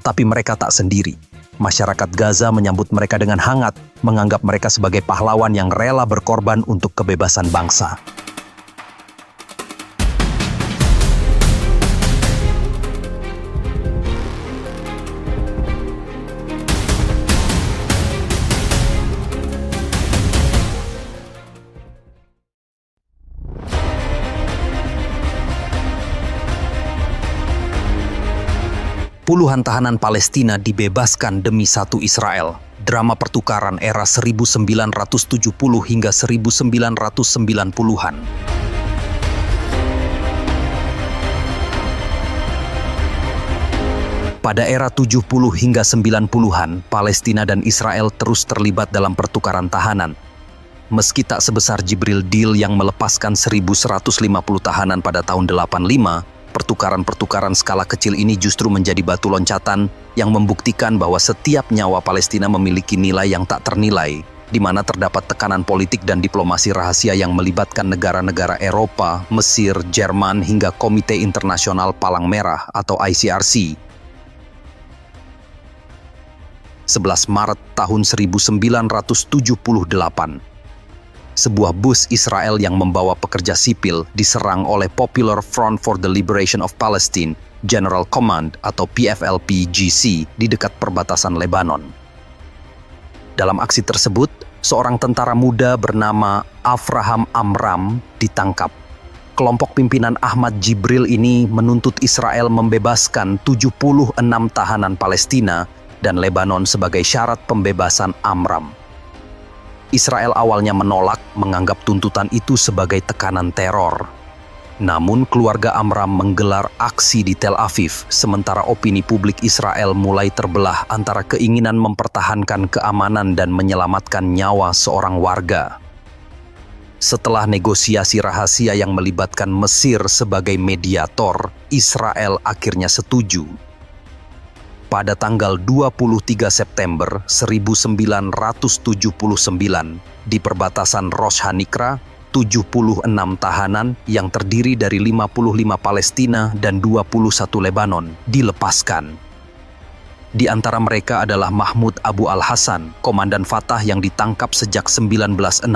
Tapi mereka tak sendiri. Masyarakat Gaza menyambut mereka dengan hangat, menganggap mereka sebagai pahlawan yang rela berkorban untuk kebebasan bangsa. Puluhan tahanan Palestina dibebaskan demi satu Israel. Drama pertukaran era 1970 hingga 1990-an. Pada era 70 hingga 90-an, Palestina dan Israel terus terlibat dalam pertukaran tahanan. Meski tak sebesar Jibril Deal yang melepaskan 1.150 tahanan pada tahun 85, pertukaran-pertukaran skala kecil ini justru menjadi batu loncatan yang membuktikan bahwa setiap nyawa Palestina memiliki nilai yang tak ternilai, di mana terdapat tekanan politik dan diplomasi rahasia yang melibatkan negara-negara Eropa, Mesir, Jerman, hingga Komite Internasional Palang Merah atau ICRC. 11 Maret tahun 1978. Sebuah bus Israel yang membawa pekerja sipil diserang oleh Popular Front for the Liberation of Palestine, General Command atau PFLP-GC di dekat perbatasan Lebanon. Dalam aksi tersebut, seorang tentara muda bernama Avraham Amram ditangkap. Kelompok pimpinan Ahmad Jibril ini menuntut Israel membebaskan 76 tahanan Palestina dan Lebanon sebagai syarat pembebasan Amram. Israel awalnya menolak, menganggap tuntutan itu sebagai tekanan teror. Namun keluarga Amram menggelar aksi di Tel Aviv, sementara opini publik Israel mulai terbelah antara keinginan mempertahankan keamanan dan menyelamatkan nyawa seorang warga. Setelah negosiasi rahasia yang melibatkan Mesir sebagai mediator, Israel akhirnya setuju. Pada tanggal 23 September 1979, di perbatasan Rosh Hanikra, 76 tahanan yang terdiri dari 55 Palestina dan 21 Lebanon dilepaskan. Di antara mereka adalah Mahmud Abu Al-Hasan, komandan Fatah yang ditangkap sejak 1967,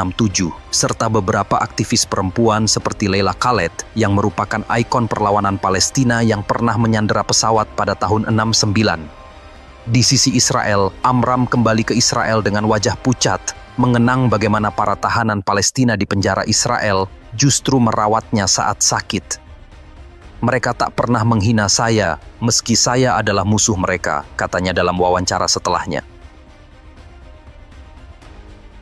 serta beberapa aktivis perempuan seperti Leila Khaled yang merupakan ikon perlawanan Palestina yang pernah menyandera pesawat pada tahun 69. Di sisi Israel, Amram kembali ke Israel dengan wajah pucat, mengenang bagaimana para tahanan Palestina di penjara Israel justru merawatnya saat sakit. Mereka tak pernah menghina saya, meski saya adalah musuh mereka, katanya dalam wawancara setelahnya.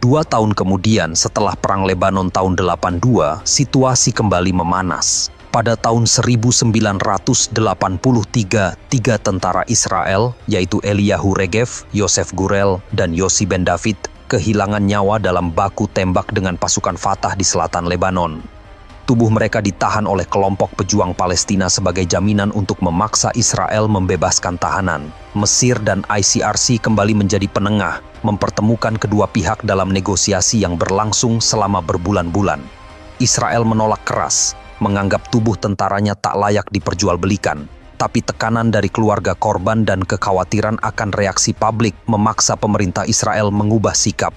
2 tahun kemudian setelah Perang Lebanon tahun 82, situasi kembali memanas. Pada tahun 1983, 3 tentara Israel, yaitu Eliyahu Regev, Yosef Gurel, dan Yossi Ben David, kehilangan nyawa dalam baku tembak dengan pasukan Fatah di selatan Lebanon. Tubuh mereka ditahan oleh kelompok pejuang Palestina sebagai jaminan untuk memaksa Israel membebaskan tahanan. Mesir dan ICRC kembali menjadi penengah, mempertemukan kedua pihak dalam negosiasi yang berlangsung selama berbulan-bulan. Israel menolak keras, menganggap tubuh tentaranya tak layak diperjualbelikan. Tapi tekanan dari keluarga korban dan kekhawatiran akan reaksi publik memaksa pemerintah Israel mengubah sikap.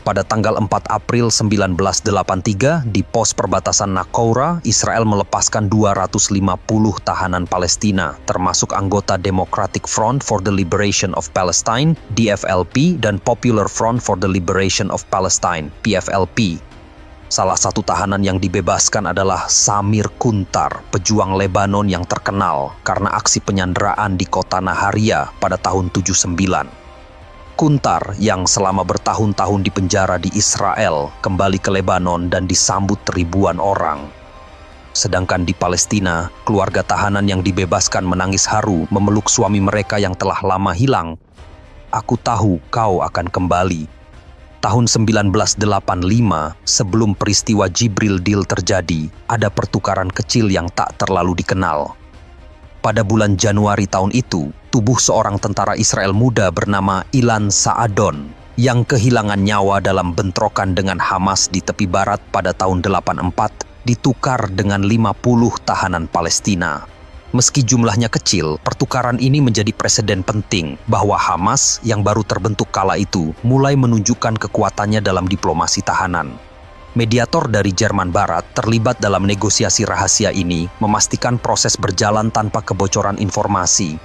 Pada tanggal 4 April 1983, di pos perbatasan Nakoura, Israel melepaskan 250 tahanan Palestina, termasuk anggota Democratic Front for the Liberation of Palestine, DFLP, dan Popular Front for the Liberation of Palestine, PFLP. Salah satu tahanan yang dibebaskan adalah Samir Kuntar, pejuang Lebanon yang terkenal karena aksi penyanderaan di kota Naharia pada tahun 79. Kuntar yang selama bertahun-tahun di penjara di Israel kembali ke Lebanon dan disambut ribuan orang. Sedangkan di Palestina, keluarga tahanan yang dibebaskan menangis haru memeluk suami mereka yang telah lama hilang. "Aku tahu kau akan kembali." Tahun 1985, sebelum peristiwa Jibril Deal terjadi, ada pertukaran kecil yang tak terlalu dikenal. Pada bulan Januari tahun itu, tubuh seorang tentara Israel muda bernama Ilan Saadon, yang kehilangan nyawa dalam bentrokan dengan Hamas di tepi barat pada tahun 84, ditukar dengan 50 tahanan Palestina. Meski jumlahnya kecil, pertukaran ini menjadi preseden penting bahwa Hamas yang baru terbentuk kala itu mulai menunjukkan kekuatannya dalam diplomasi tahanan. Mediator dari Jerman Barat terlibat dalam negosiasi rahasia ini, memastikan proses berjalan tanpa kebocoran informasi.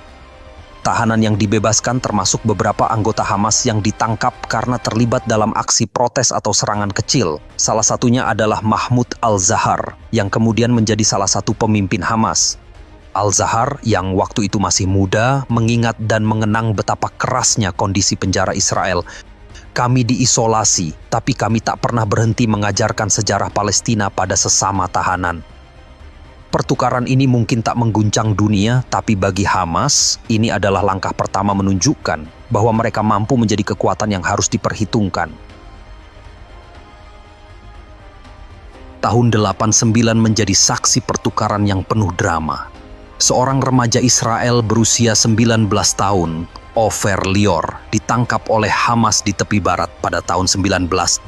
Tahanan yang dibebaskan termasuk beberapa anggota Hamas yang ditangkap karena terlibat dalam aksi protes atau serangan kecil. Salah satunya adalah Mahmud Al-Zahar, yang kemudian menjadi salah satu pemimpin Hamas. Al-Zahar yang waktu itu masih muda mengingat dan mengenang betapa kerasnya kondisi penjara Israel. "Kami diisolasi, tapi kami tak pernah berhenti mengajarkan sejarah Palestina pada sesama tahanan." Pertukaran ini mungkin tak mengguncang dunia, tapi bagi Hamas, ini adalah langkah pertama menunjukkan bahwa mereka mampu menjadi kekuatan yang harus diperhitungkan. Tahun 89 menjadi saksi pertukaran yang penuh drama. Seorang remaja Israel berusia 19 tahun, Ofer Lior, ditangkap oleh Hamas di tepi barat pada tahun 1988.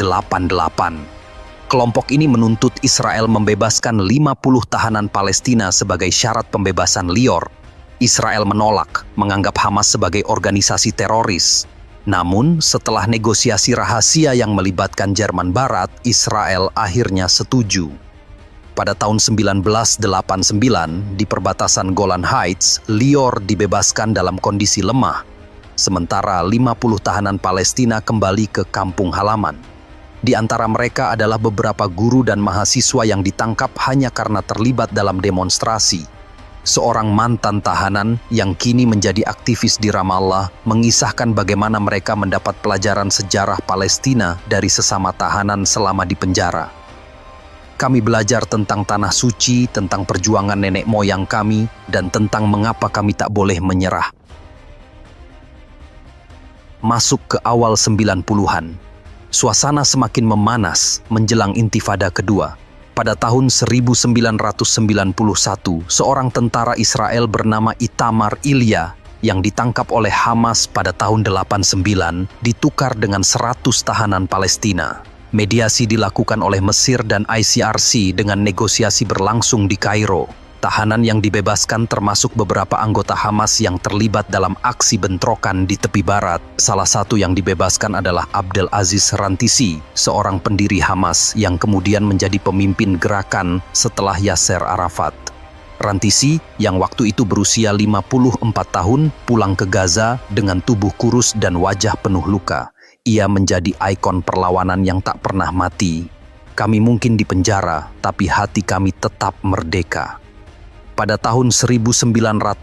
Kelompok ini menuntut Israel membebaskan 50 tahanan Palestina sebagai syarat pembebasan Lior. Israel menolak, menganggap Hamas sebagai organisasi teroris. Namun, setelah negosiasi rahasia yang melibatkan Jerman Barat, Israel akhirnya setuju. Pada tahun 1989, di perbatasan Golan Heights, Lior dibebaskan dalam kondisi lemah, sementara 50 tahanan Palestina kembali ke kampung halaman. Di antara mereka adalah beberapa guru dan mahasiswa yang ditangkap hanya karena terlibat dalam demonstrasi. Seorang mantan tahanan yang kini menjadi aktivis di Ramallah mengisahkan bagaimana mereka mendapat pelajaran sejarah Palestina dari sesama tahanan selama di penjara. Kami belajar tentang tanah suci, tentang perjuangan nenek moyang kami, dan tentang mengapa kami tak boleh menyerah. Masuk ke awal 90-an, suasana semakin memanas menjelang Intifada kedua. Pada tahun 1991, seorang tentara Israel bernama Itamar Ilya yang ditangkap oleh Hamas pada tahun 89 ditukar dengan 100 tahanan Palestina. Mediasi dilakukan oleh Mesir dan ICRC dengan negosiasi berlangsung di Kairo. Tahanan yang dibebaskan termasuk beberapa anggota Hamas yang terlibat dalam aksi bentrokan di tepi barat. Salah satu yang dibebaskan adalah Abdel Aziz Rantisi, seorang pendiri Hamas yang kemudian menjadi pemimpin gerakan setelah Yasser Arafat. Rantisi, yang waktu itu berusia 54 tahun, pulang ke Gaza dengan tubuh kurus dan wajah penuh luka. Ia menjadi ikon perlawanan yang tak pernah mati. Kami mungkin di penjara, tapi hati kami tetap merdeka. Pada tahun 1993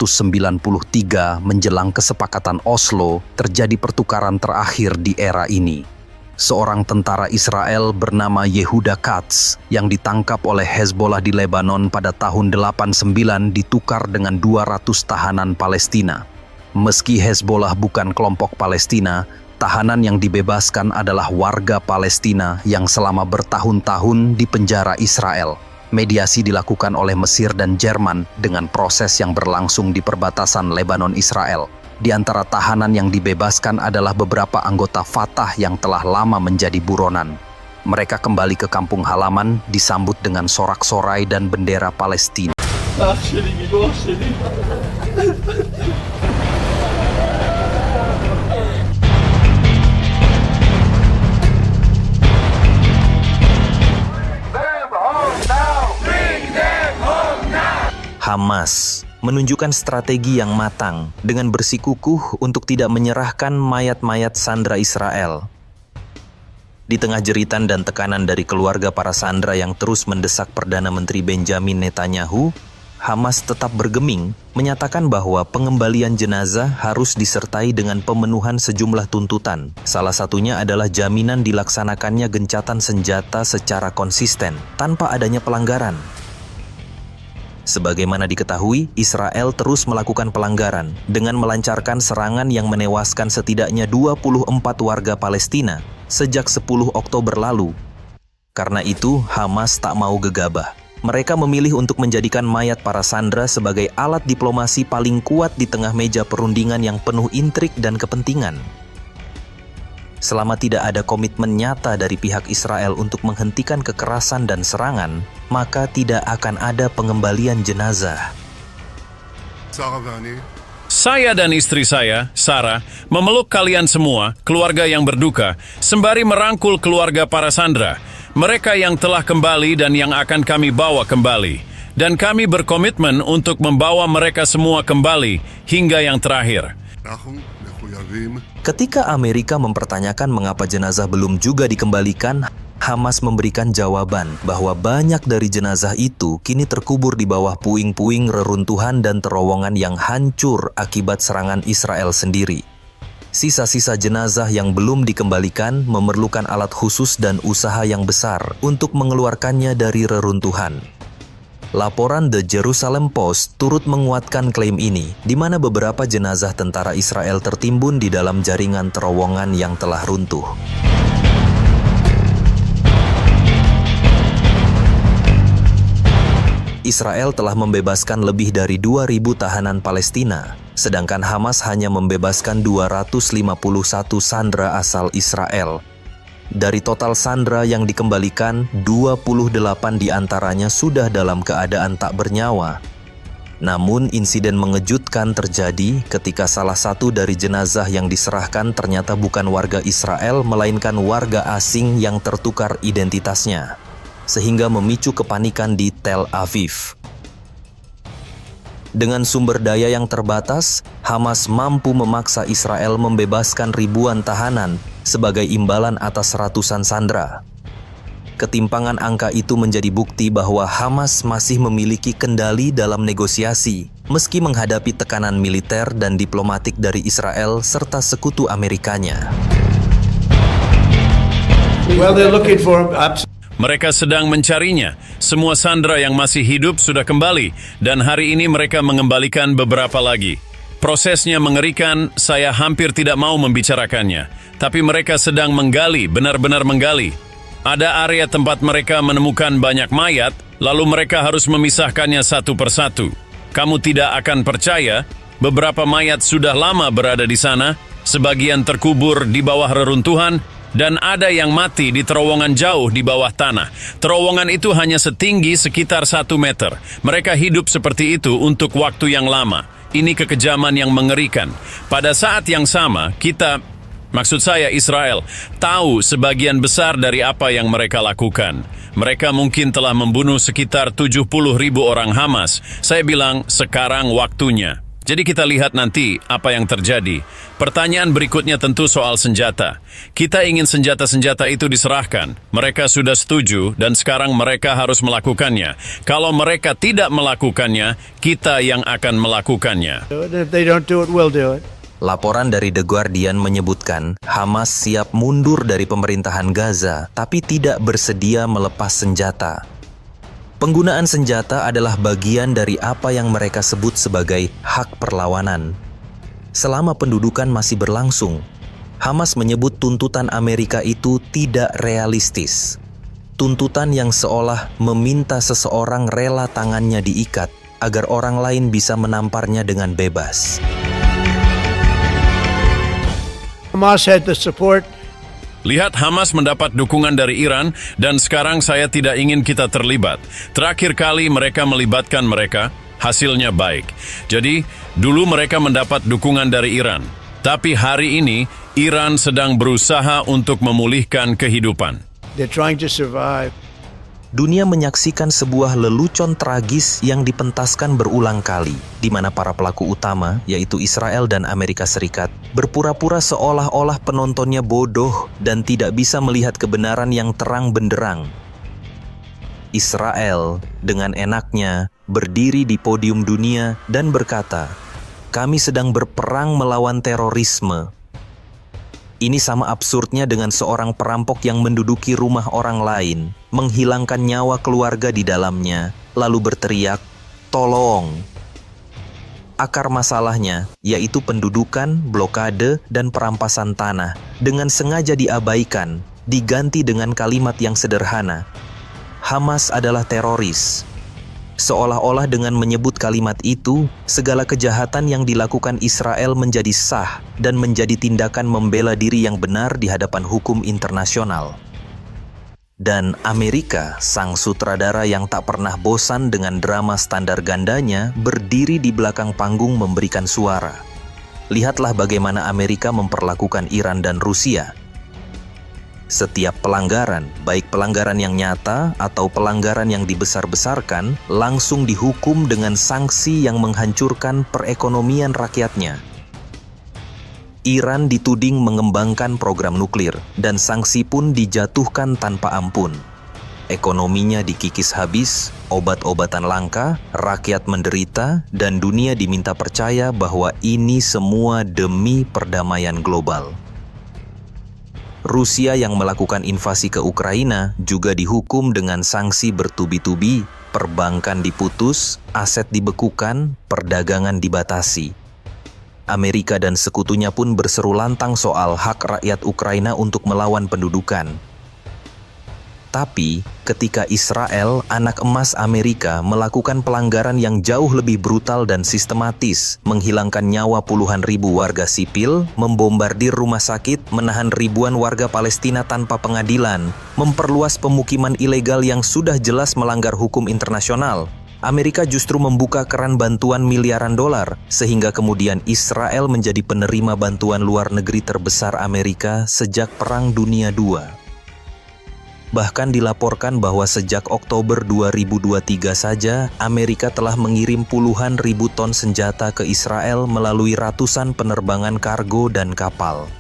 menjelang kesepakatan Oslo, terjadi pertukaran terakhir di era ini. Seorang tentara Israel bernama Yehuda Katz yang ditangkap oleh Hezbollah di Lebanon pada tahun 89 ditukar dengan 200 tahanan Palestina. Meski Hezbollah bukan kelompok Palestina, tahanan yang dibebaskan adalah warga Palestina yang selama bertahun-tahun di penjara Israel. Mediasi dilakukan oleh Mesir dan Jerman dengan proses yang berlangsung di perbatasan Lebanon-Israel. Di antara tahanan yang dibebaskan adalah beberapa anggota Fatah yang telah lama menjadi buronan. Mereka kembali ke kampung halaman disambut dengan sorak-sorai dan bendera Palestina. Hamas menunjukkan strategi yang matang dengan bersikukuh untuk tidak menyerahkan mayat-mayat sandera Israel. Di tengah jeritan dan tekanan dari keluarga para sandera yang terus mendesak Perdana Menteri Benjamin Netanyahu, Hamas tetap bergeming menyatakan bahwa pengembalian jenazah harus disertai dengan pemenuhan sejumlah tuntutan. Salah satunya adalah jaminan dilaksanakannya gencatan senjata secara konsisten tanpa adanya pelanggaran. Sebagaimana diketahui, Israel terus melakukan pelanggaran dengan melancarkan serangan yang menewaskan setidaknya 24 warga Palestina sejak 10 Oktober lalu. Karena itu, Hamas tak mau gegabah. Mereka memilih untuk menjadikan mayat para sandera sebagai alat diplomasi paling kuat di tengah meja perundingan yang penuh intrik dan kepentingan. Selama tidak ada komitmen nyata dari pihak Israel untuk menghentikan kekerasan dan serangan, maka tidak akan ada pengembalian jenazah. Saya dan istri saya, Sarah, memeluk kalian semua, keluarga yang berduka, sembari merangkul keluarga para sandera, mereka yang telah kembali dan yang akan kami bawa kembali. Dan kami berkomitmen untuk membawa mereka semua kembali hingga yang terakhir. Ketika Amerika mempertanyakan mengapa jenazah belum juga dikembalikan, Hamas memberikan jawaban bahwa banyak dari jenazah itu kini terkubur di bawah puing-puing reruntuhan dan terowongan yang hancur akibat serangan Israel sendiri. Sisa-sisa jenazah yang belum dikembalikan memerlukan alat khusus dan usaha yang besar untuk mengeluarkannya dari reruntuhan. Laporan The Jerusalem Post turut menguatkan klaim ini, di mana beberapa jenazah tentara Israel tertimbun di dalam jaringan terowongan yang telah runtuh. Israel telah membebaskan lebih dari 2.000 tahanan Palestina, sedangkan Hamas hanya membebaskan 251 sandera asal Israel. Dari total sandera yang dikembalikan, 28 diantaranya sudah dalam keadaan tak bernyawa. Namun insiden mengejutkan terjadi ketika salah satu dari jenazah yang diserahkan ternyata bukan warga Israel, melainkan warga asing yang tertukar identitasnya, sehingga memicu kepanikan di Tel Aviv. Dengan sumber daya yang terbatas, Hamas mampu memaksa Israel membebaskan ribuan tahanan sebagai imbalan atas ratusan sandera. Ketimpangan angka itu menjadi bukti bahwa Hamas masih memiliki kendali dalam negosiasi, meski menghadapi tekanan militer dan diplomatik dari Israel serta sekutu Amerikanya. Well, they're looking for Mereka sedang mencarinya. Semua sandera yang masih hidup sudah kembali, dan hari ini mereka mengembalikan beberapa lagi. Prosesnya mengerikan, saya hampir tidak mau membicarakannya. Tapi mereka sedang menggali, benar-benar menggali. Ada area tempat mereka menemukan banyak mayat, lalu mereka harus memisahkannya satu persatu. Kamu tidak akan percaya, beberapa mayat sudah lama berada di sana, sebagian terkubur di bawah reruntuhan, dan ada yang mati di terowongan jauh di bawah tanah. Terowongan itu hanya setinggi sekitar 1 meter. Mereka hidup seperti itu untuk waktu yang lama. Ini kekejaman yang mengerikan. Pada saat yang sama, maksud saya Israel, tahu sebagian besar dari apa yang mereka lakukan. Mereka mungkin telah membunuh sekitar 70.000 orang Hamas. Saya bilang, sekarang waktunya. Jadi kita lihat nanti apa yang terjadi. Pertanyaan berikutnya tentu soal senjata. Kita ingin senjata-senjata itu diserahkan. Mereka sudah setuju dan sekarang mereka harus melakukannya. Kalau mereka tidak melakukannya, kita yang akan melakukannya. if they don't do it, we'll do it. Laporan dari The Guardian menyebutkan Hamas siap mundur dari pemerintahan Gaza, tapi tidak bersedia melepas senjata. Penggunaan senjata adalah bagian dari apa yang mereka sebut sebagai hak perlawanan. Selama pendudukan masih berlangsung, Hamas menyebut tuntutan Amerika itu tidak realistis. Tuntutan yang seolah meminta seseorang rela tangannya diikat agar orang lain bisa menamparnya dengan bebas. Hamas had the support. Lihat, Hamas mendapat dukungan dari Iran, dan sekarang saya tidak ingin kita terlibat. Terakhir kali mereka melibatkan mereka, hasilnya baik. Jadi, dulu mereka mendapat dukungan dari Iran. Tapi hari ini, Iran sedang berusaha untuk memulihkan kehidupan. They're trying to survive. Dunia menyaksikan sebuah lelucon tragis yang dipentaskan berulang kali, di mana para pelaku utama, yaitu Israel dan Amerika Serikat, berpura-pura seolah-olah penontonnya bodoh dan tidak bisa melihat kebenaran yang terang benderang. Israel, dengan enaknya, berdiri di podium dunia dan berkata, "Kami sedang berperang melawan terorisme." Ini sama absurdnya dengan seorang perampok yang menduduki rumah orang lain, menghilangkan nyawa keluarga di dalamnya, lalu berteriak, "Tolong!" Akar masalahnya yaitu pendudukan, blokade, dan perampasan tanah dengan sengaja diabaikan, diganti dengan kalimat yang sederhana. Hamas adalah teroris. Seolah-olah dengan menyebut kalimat itu, segala kejahatan yang dilakukan Israel menjadi sah dan menjadi tindakan membela diri yang benar di hadapan hukum internasional. Dan Amerika, sang sutradara yang tak pernah bosan dengan drama standar gandanya, berdiri di belakang panggung memberikan suara. Lihatlah bagaimana Amerika memperlakukan Iran dan Rusia. Setiap pelanggaran, baik pelanggaran yang nyata atau pelanggaran yang dibesar-besarkan, langsung dihukum dengan sanksi yang menghancurkan perekonomian rakyatnya. Iran dituding mengembangkan program nuklir, dan sanksi pun dijatuhkan tanpa ampun. Ekonominya dikikis habis, obat-obatan langka, rakyat menderita, dan dunia diminta percaya bahwa ini semua demi perdamaian global. Rusia yang melakukan invasi ke Ukraina juga dihukum dengan sanksi bertubi-tubi, perbankan diputus, aset dibekukan, perdagangan dibatasi. Amerika dan sekutunya pun berseru lantang soal hak rakyat Ukraina untuk melawan pendudukan. Tapi, ketika Israel, anak emas Amerika, melakukan pelanggaran yang jauh lebih brutal dan sistematis, menghilangkan nyawa puluhan ribu warga sipil, membombardir rumah sakit, menahan ribuan warga Palestina tanpa pengadilan, memperluas pemukiman ilegal yang sudah jelas melanggar hukum internasional, Amerika justru membuka keran bantuan miliaran dolar, sehingga kemudian Israel menjadi penerima bantuan luar negeri terbesar Amerika sejak Perang Dunia II. Bahkan dilaporkan bahwa sejak Oktober 2023 saja, Amerika telah mengirim puluhan ribu ton senjata ke Israel melalui ratusan penerbangan kargo dan kapal.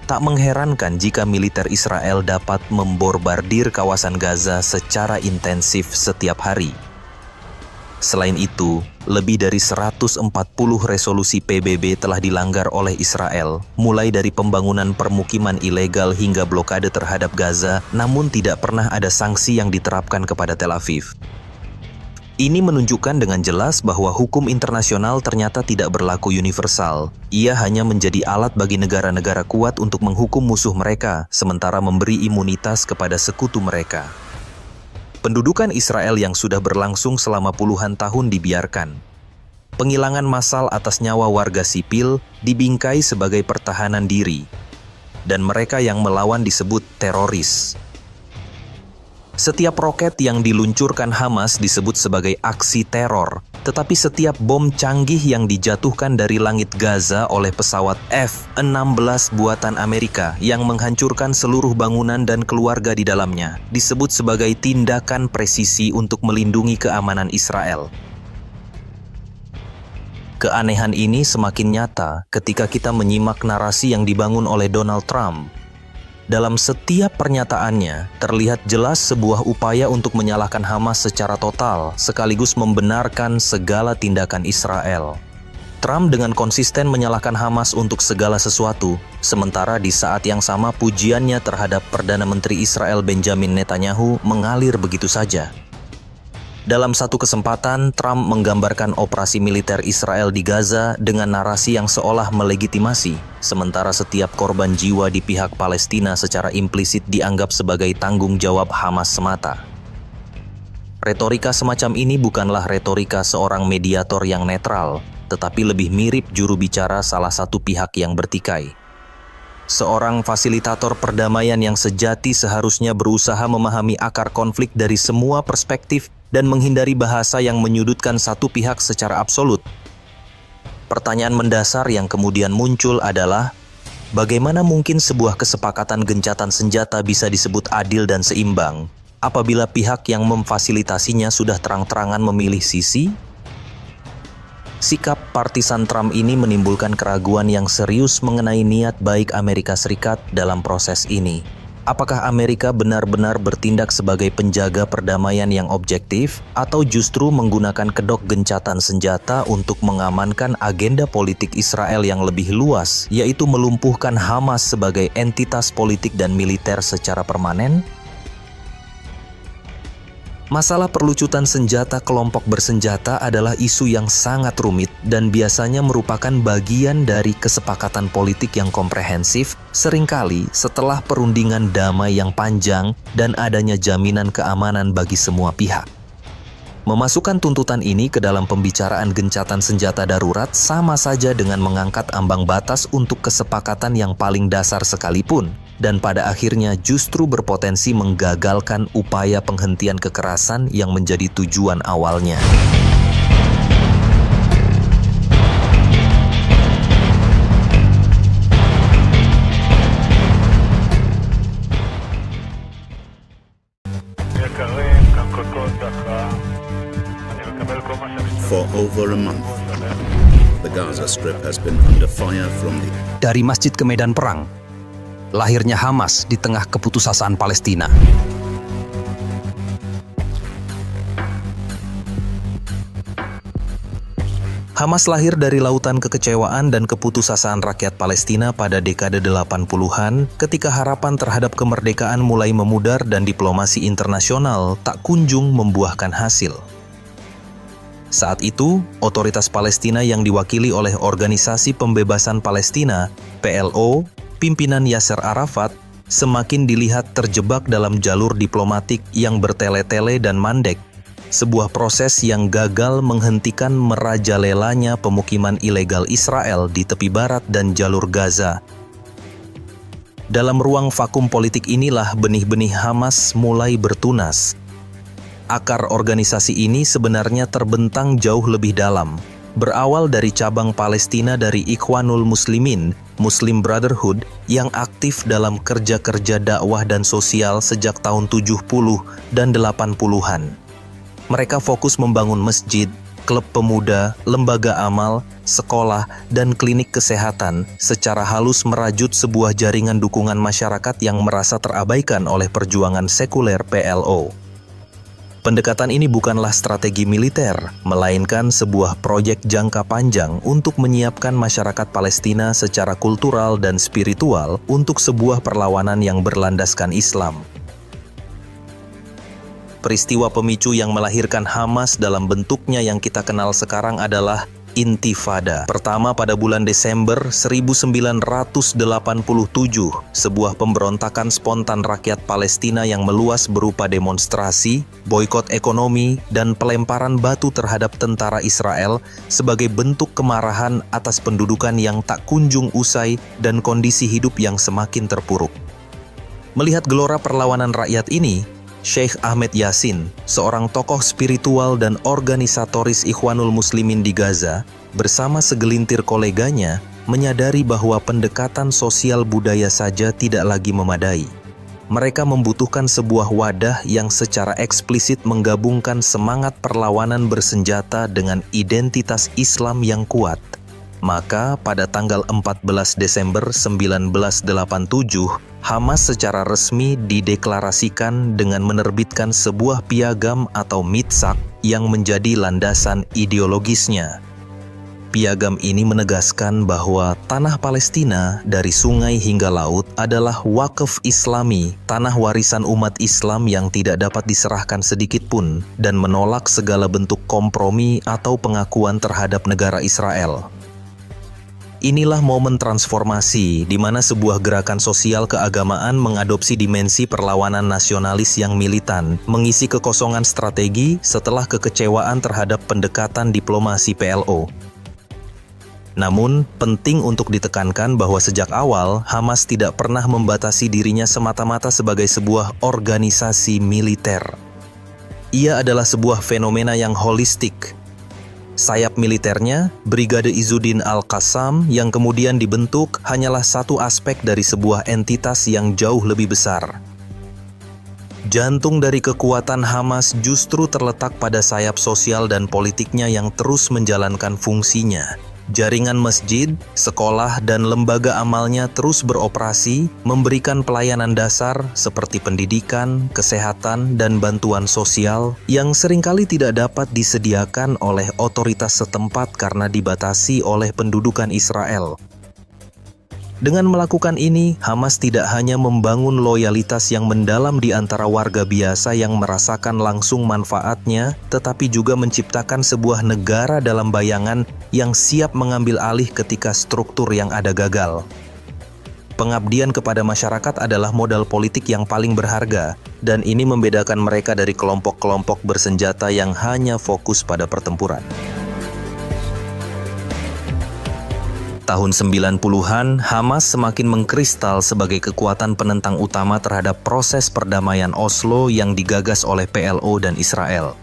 Tak mengherankan jika militer Israel dapat membombardir kawasan Gaza secara intensif setiap hari. Selain itu, lebih dari 140 resolusi PBB telah dilanggar oleh Israel, mulai dari pembangunan permukiman ilegal hingga blokade terhadap Gaza, namun tidak pernah ada sanksi yang diterapkan kepada Tel Aviv. Ini menunjukkan dengan jelas bahwa hukum internasional ternyata tidak berlaku universal. Ia hanya menjadi alat bagi negara-negara kuat untuk menghukum musuh mereka, sementara memberi imunitas kepada sekutu mereka. Pendudukan Israel yang sudah berlangsung selama puluhan tahun dibiarkan. Penghilangan massal atas nyawa warga sipil dibingkai sebagai pertahanan diri, dan mereka yang melawan disebut teroris. Setiap roket yang diluncurkan Hamas disebut sebagai aksi teror, tetapi setiap bom canggih yang dijatuhkan dari langit Gaza oleh pesawat F-16 buatan Amerika yang menghancurkan seluruh bangunan dan keluarga di dalamnya disebut sebagai tindakan presisi untuk melindungi keamanan Israel. Keanehan ini semakin nyata ketika kita menyimak narasi yang dibangun oleh Donald Trump. Dalam setiap pernyataannya, terlihat jelas sebuah upaya untuk menyalahkan Hamas secara total, sekaligus membenarkan segala tindakan Israel. Trump dengan konsisten menyalahkan Hamas untuk segala sesuatu, sementara di saat yang sama pujiannya terhadap Perdana Menteri Israel Benjamin Netanyahu mengalir begitu saja. Dalam satu kesempatan, Trump menggambarkan operasi militer Israel di Gaza dengan narasi yang seolah melegitimasi, sementara setiap korban jiwa di pihak Palestina secara implisit dianggap sebagai tanggung jawab Hamas semata. Retorika semacam ini bukanlah retorika seorang mediator yang netral, tetapi lebih mirip juru bicara salah satu pihak yang bertikai. Seorang fasilitator perdamaian yang sejati seharusnya berusaha memahami akar konflik dari semua perspektif dan menghindari bahasa yang menyudutkan satu pihak secara absolut. Pertanyaan mendasar yang kemudian muncul adalah, bagaimana mungkin sebuah kesepakatan gencatan senjata bisa disebut adil dan seimbang apabila pihak yang memfasilitasinya sudah terang-terangan memilih sisi? Sikap partisan Trump ini menimbulkan keraguan yang serius mengenai niat baik Amerika Serikat dalam proses ini. Apakah Amerika benar-benar bertindak sebagai penjaga perdamaian yang objektif, atau justru menggunakan kedok gencatan senjata untuk mengamankan agenda politik Israel yang lebih luas, yaitu melumpuhkan Hamas sebagai entitas politik dan militer secara permanen? Masalah perlucutan senjata kelompok bersenjata adalah isu yang sangat rumit dan biasanya merupakan bagian dari kesepakatan politik yang komprehensif, seringkali setelah perundingan damai yang panjang dan adanya jaminan keamanan bagi semua pihak. Memasukkan tuntutan ini ke dalam pembicaraan gencatan senjata darurat sama saja dengan mengangkat ambang batas untuk kesepakatan yang paling dasar sekalipun, dan pada akhirnya justru berpotensi menggagalkan upaya penghentian kekerasan yang menjadi tujuan awalnya. For over a month, the Gaza Strip has been under fire from the... Dari masjid ke medan perang, lahirnya Hamas di tengah keputusasaan Palestina. Hamas lahir dari lautan kekecewaan dan keputusasaan rakyat Palestina pada dekade 80-an ketika harapan terhadap kemerdekaan mulai memudar dan diplomasi internasional tak kunjung membuahkan hasil. Saat itu, otoritas Palestina yang diwakili oleh Organisasi Pembebasan Palestina, PLO, pimpinan Yasser Arafat, semakin dilihat terjebak dalam jalur diplomatik yang bertele-tele dan mandek, sebuah proses yang gagal menghentikan merajalelanya pemukiman ilegal Israel di tepi barat dan jalur Gaza. Dalam ruang vakum politik inilah benih-benih Hamas mulai bertunas. Akar organisasi ini sebenarnya terbentang jauh lebih dalam, berawal dari cabang Palestina dari Ikhwanul Muslimin, Muslim Brotherhood, yang aktif dalam kerja-kerja dakwah dan sosial sejak tahun 70 dan 80-an. Mereka fokus membangun masjid, klub pemuda, lembaga amal, sekolah, dan klinik kesehatan, secara halus merajut sebuah jaringan dukungan masyarakat yang merasa terabaikan oleh perjuangan sekuler PLO. Pendekatan ini bukanlah strategi militer, melainkan sebuah proyek jangka panjang untuk menyiapkan masyarakat Palestina secara kultural dan spiritual untuk sebuah perlawanan yang berlandaskan Islam. Peristiwa pemicu yang melahirkan Hamas dalam bentuknya yang kita kenal sekarang adalah Intifada. Pertama pada bulan Desember 1987, sebuah pemberontakan spontan rakyat Palestina yang meluas berupa demonstrasi, boikot ekonomi, dan pelemparan batu terhadap tentara Israel sebagai bentuk kemarahan atas pendudukan yang tak kunjung usai dan kondisi hidup yang semakin terpuruk. Melihat gelora perlawanan rakyat ini, Sheikh Ahmed Yassin, seorang tokoh spiritual dan organisatoris Ikhwanul Muslimin di Gaza, bersama segelintir koleganya, menyadari bahwa pendekatan sosial budaya saja tidak lagi memadai. Mereka membutuhkan sebuah wadah yang secara eksplisit menggabungkan semangat perlawanan bersenjata dengan identitas Islam yang kuat. Maka pada tanggal 14 Desember 1987, Hamas secara resmi dideklarasikan dengan menerbitkan sebuah piagam atau mitsak yang menjadi landasan ideologisnya. Piagam ini menegaskan bahwa tanah Palestina dari sungai hingga laut adalah wakaf Islami, tanah warisan umat Islam yang tidak dapat diserahkan sedikit pun, dan menolak segala bentuk kompromi atau pengakuan terhadap negara Israel. Inilah momen transformasi di mana sebuah gerakan sosial keagamaan mengadopsi dimensi perlawanan nasionalis yang militan, mengisi kekosongan strategi setelah kekecewaan terhadap pendekatan diplomasi PLO. Namun, penting untuk ditekankan bahwa sejak awal, Hamas tidak pernah membatasi dirinya semata-mata sebagai sebuah organisasi militer. Ia adalah sebuah fenomena yang holistik. Sayap militernya, Brigade Izzuddin Al-Qassam yang kemudian dibentuk hanyalah satu aspek dari sebuah entitas yang jauh lebih besar. Jantung dari kekuatan Hamas justru terletak pada sayap sosial dan politiknya yang terus menjalankan fungsinya. Jaringan masjid, sekolah, dan lembaga amalnya terus beroperasi, memberikan pelayanan dasar seperti pendidikan, kesehatan, dan bantuan sosial yang seringkali tidak dapat disediakan oleh otoritas setempat karena dibatasi oleh pendudukan Israel. Dengan melakukan ini, Hamas tidak hanya membangun loyalitas yang mendalam di antara warga biasa yang merasakan langsung manfaatnya, tetapi juga menciptakan sebuah negara dalam bayangan yang siap mengambil alih ketika struktur yang ada gagal. Pengabdian kepada masyarakat adalah modal politik yang paling berharga, dan ini membedakan mereka dari kelompok-kelompok bersenjata yang hanya fokus pada pertempuran. Tahun 90-an, Hamas semakin mengkristal sebagai kekuatan penentang utama terhadap proses perdamaian Oslo yang digagas oleh PLO dan Israel.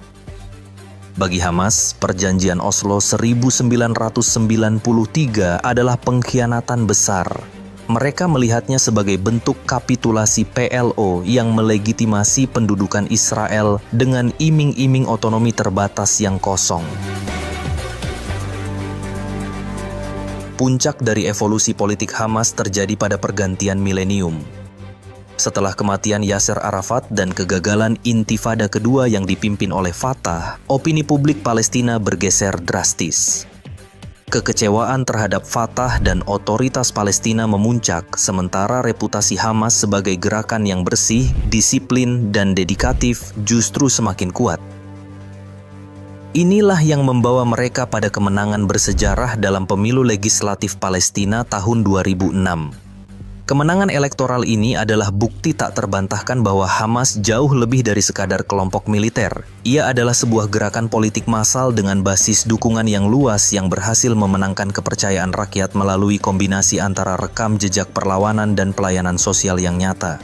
Bagi Hamas, perjanjian Oslo 1993 adalah pengkhianatan besar. Mereka melihatnya sebagai bentuk kapitulasi PLO yang melegitimasi pendudukan Israel dengan iming-iming otonomi terbatas yang kosong. Puncak dari evolusi politik Hamas terjadi pada pergantian milenium. Setelah kematian Yasser Arafat dan kegagalan Intifada kedua yang dipimpin oleh Fatah, opini publik Palestina bergeser drastis. Kekecewaan terhadap Fatah dan otoritas Palestina memuncak, sementara reputasi Hamas sebagai gerakan yang bersih, disiplin, dan dedikatif justru semakin kuat. Inilah yang membawa mereka pada kemenangan bersejarah dalam pemilu legislatif Palestina tahun 2006. Kemenangan elektoral ini adalah bukti tak terbantahkan bahwa Hamas jauh lebih dari sekadar kelompok militer. Ia adalah sebuah gerakan politik massal dengan basis dukungan yang luas yang berhasil memenangkan kepercayaan rakyat melalui kombinasi antara rekam jejak perlawanan dan pelayanan sosial yang nyata.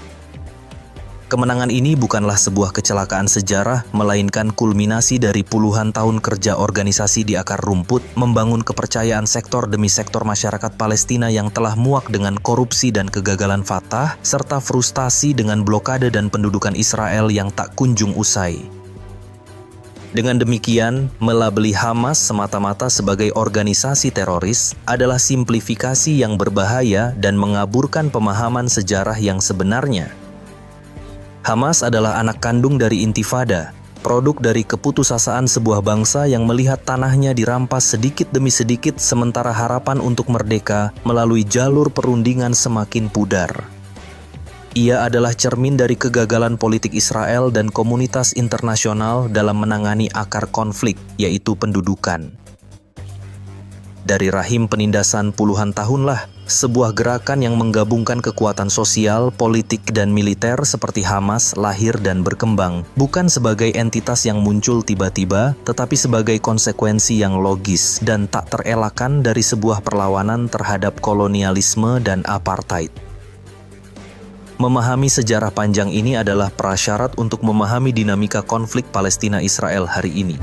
Kemenangan ini bukanlah sebuah kecelakaan sejarah, melainkan kulminasi dari puluhan tahun kerja organisasi di akar rumput, membangun kepercayaan sektor demi sektor masyarakat Palestina yang telah muak dengan korupsi dan kegagalan Fatah, serta frustasi dengan blokade dan pendudukan Israel yang tak kunjung usai. Dengan demikian, melabeli Hamas semata-mata sebagai organisasi teroris adalah simplifikasi yang berbahaya dan mengaburkan pemahaman sejarah yang sebenarnya. Hamas adalah anak kandung dari intifada, produk dari keputusasaan sebuah bangsa yang melihat tanahnya dirampas sedikit demi sedikit sementara harapan untuk merdeka melalui jalur perundingan semakin pudar. Ia adalah cermin dari kegagalan politik Israel dan komunitas internasional dalam menangani akar konflik, yaitu pendudukan. Dari rahim penindasan puluhan tahunlah, sebuah gerakan yang menggabungkan kekuatan sosial, politik, dan militer seperti Hamas lahir dan berkembang, bukan sebagai entitas yang muncul tiba-tiba, tetapi sebagai konsekuensi yang logis dan tak terelakkan dari sebuah perlawanan terhadap kolonialisme dan apartheid. Memahami sejarah panjang ini adalah prasyarat untuk memahami dinamika konflik Palestina-Israel hari ini.